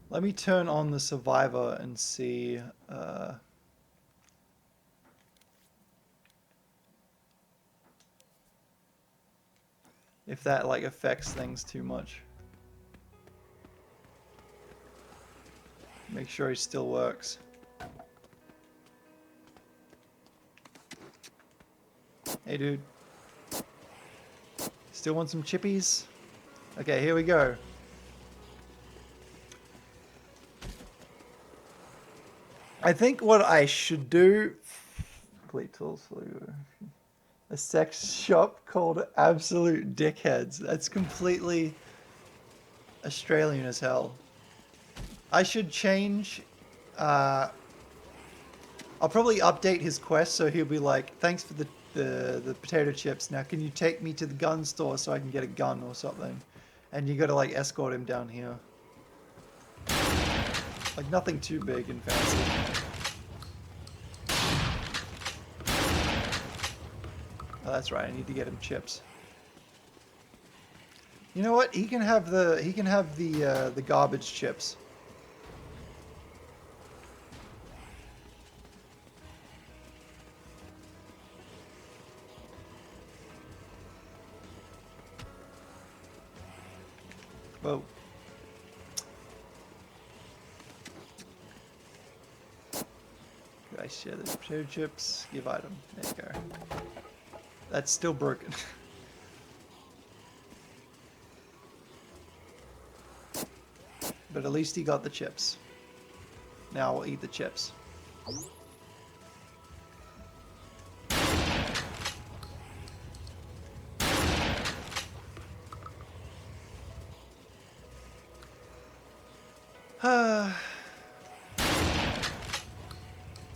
Let me turn on the survivor and see if that like affects things too much. Make sure he still works. Hey dude. Still want some chippies? Okay, here we go. I think what I should do... Complete tools. A sex shop called Absolute Dickheads. That's completely Australian as hell. I should change... I'll probably update his quest so he'll be like, thanks for the potato chips. Now can you take me to the gun store so I can get a gun or something? And you gotta like escort him down here. Like nothing too big and fancy. Oh, that's right. I need to get him chips. You know what? He can have the garbage chips. Whoa. Could I share the potato chips? Give item. There you go. That's still broken. But at least he got the chips. Now we'll eat the chips.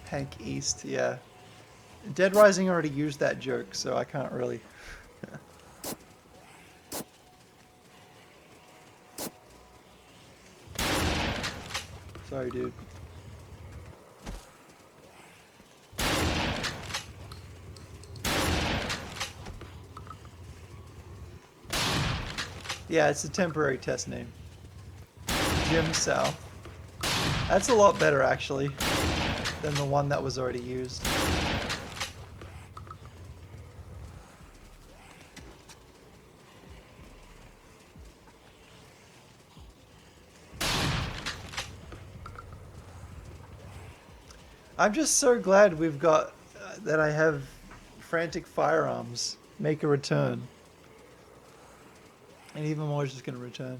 Hank East, yeah. Dead Rising already used that joke, so I can't really... Sorry, dude. Yeah, it's a temporary test name. Jim South. That's a lot better, actually, than the one that was already used. I'm just so glad we've got that I have Frantic Firearms make a return. And even more is just going to return.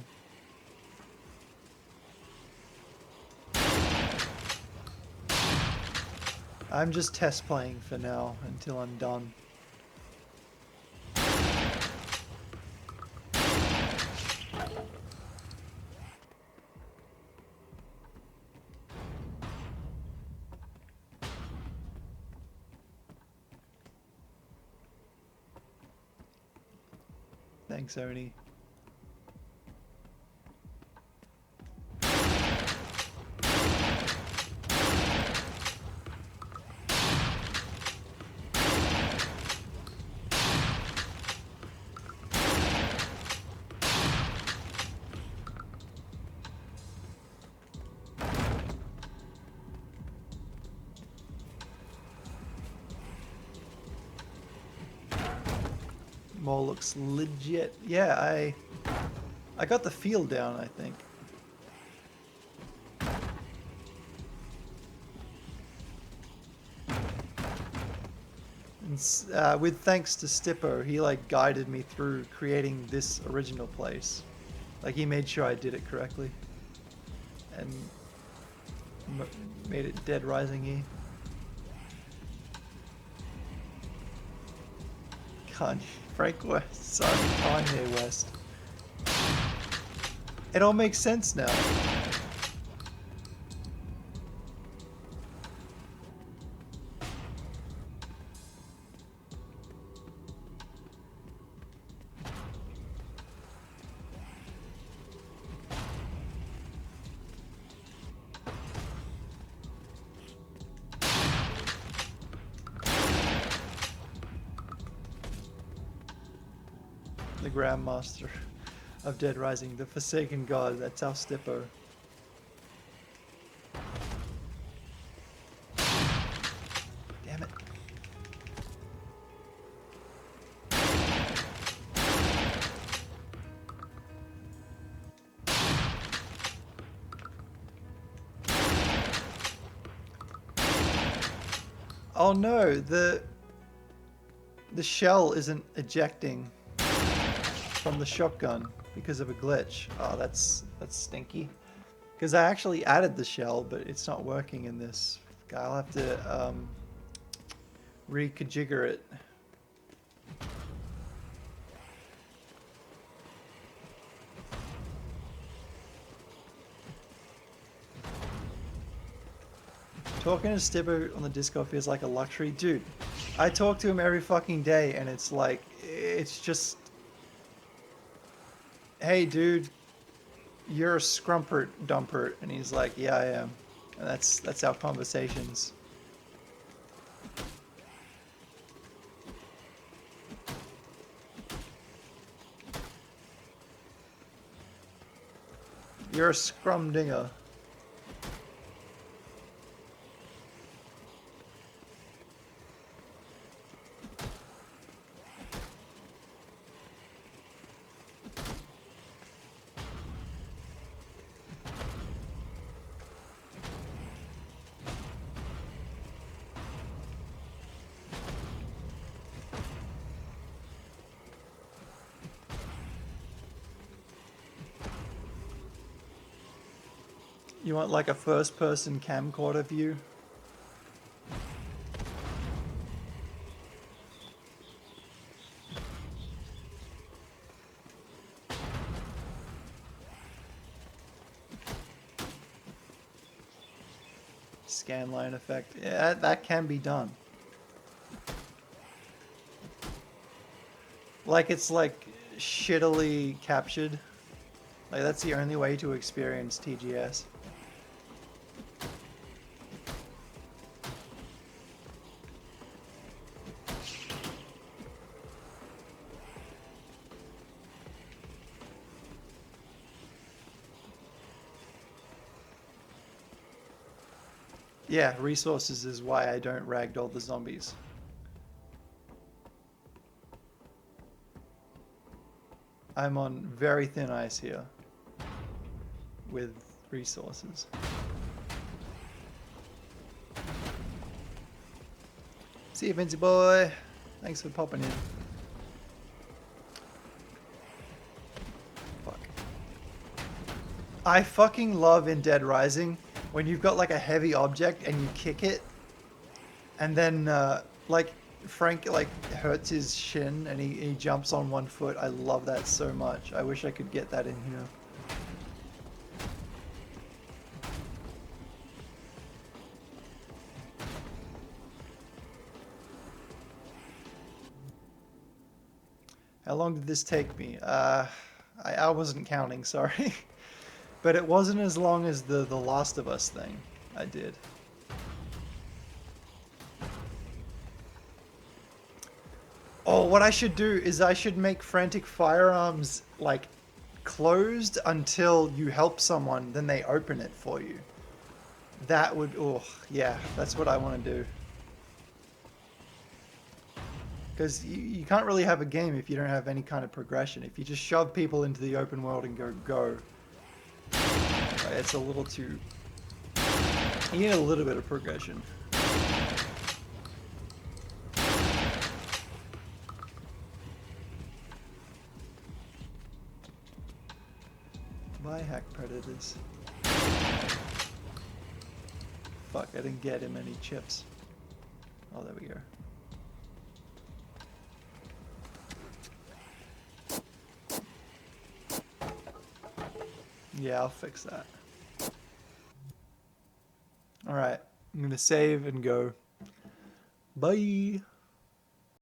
I'm just test playing for now until I'm done. Thanks, Oni. Mall looks legit. Yeah, I got the feel down, I think. And, with thanks to Stippo, he like guided me through creating this original place. Like he made sure I did it correctly. And made it Dead Rising-y. Kanye, Frank West, son, Kanye West. It all makes sense now. The Grandmaster of Dead Rising, the Forsaken God, that's our Stippo. Damn it. Oh no, the shell isn't ejecting from the shotgun because of a glitch. Oh, that's stinky. Because I actually added the shell, but it's not working in this. I'll have to reconfigure it. Talking to Stibbo on the Discord feels like a luxury. Dude, I talk to him every fucking day and it's like, it's just... Hey dude, you're a scrumpert dumpert, and he's like, yeah I am. And that's our conversations. You're a scrumdinger. You want like a first-person camcorder view? Scanline effect. Yeah, that can be done. Like it's like shittily captured. Like that's the only way to experience TGS. Yeah, resources is why I don't ragdoll the zombies. I'm on very thin ice here with resources. See you, Vincy boy. Thanks for popping in. Fuck. I fucking love in Dead Rising when you've got like a heavy object and you kick it, and then like Frank like hurts his shin and he jumps on one foot. I love that so much. I wish I could get that in here. How long did this take me? I wasn't counting, sorry. But it wasn't as long as the Last of Us thing I did. Oh, what I should do is I should make Frantic Firearms like closed until you help someone, then they open it for you. That would, oh yeah, that's what I want to do. Because you can't really have a game if you don't have any kind of progression. If you just shove people into the open world and go, it's a little too... You need a little bit of progression. Bye, Hack Predators. Fuck, I didn't get him any chips. Oh, there we go. Yeah, I'll fix that. Alright, I'm gonna save and go. Bye!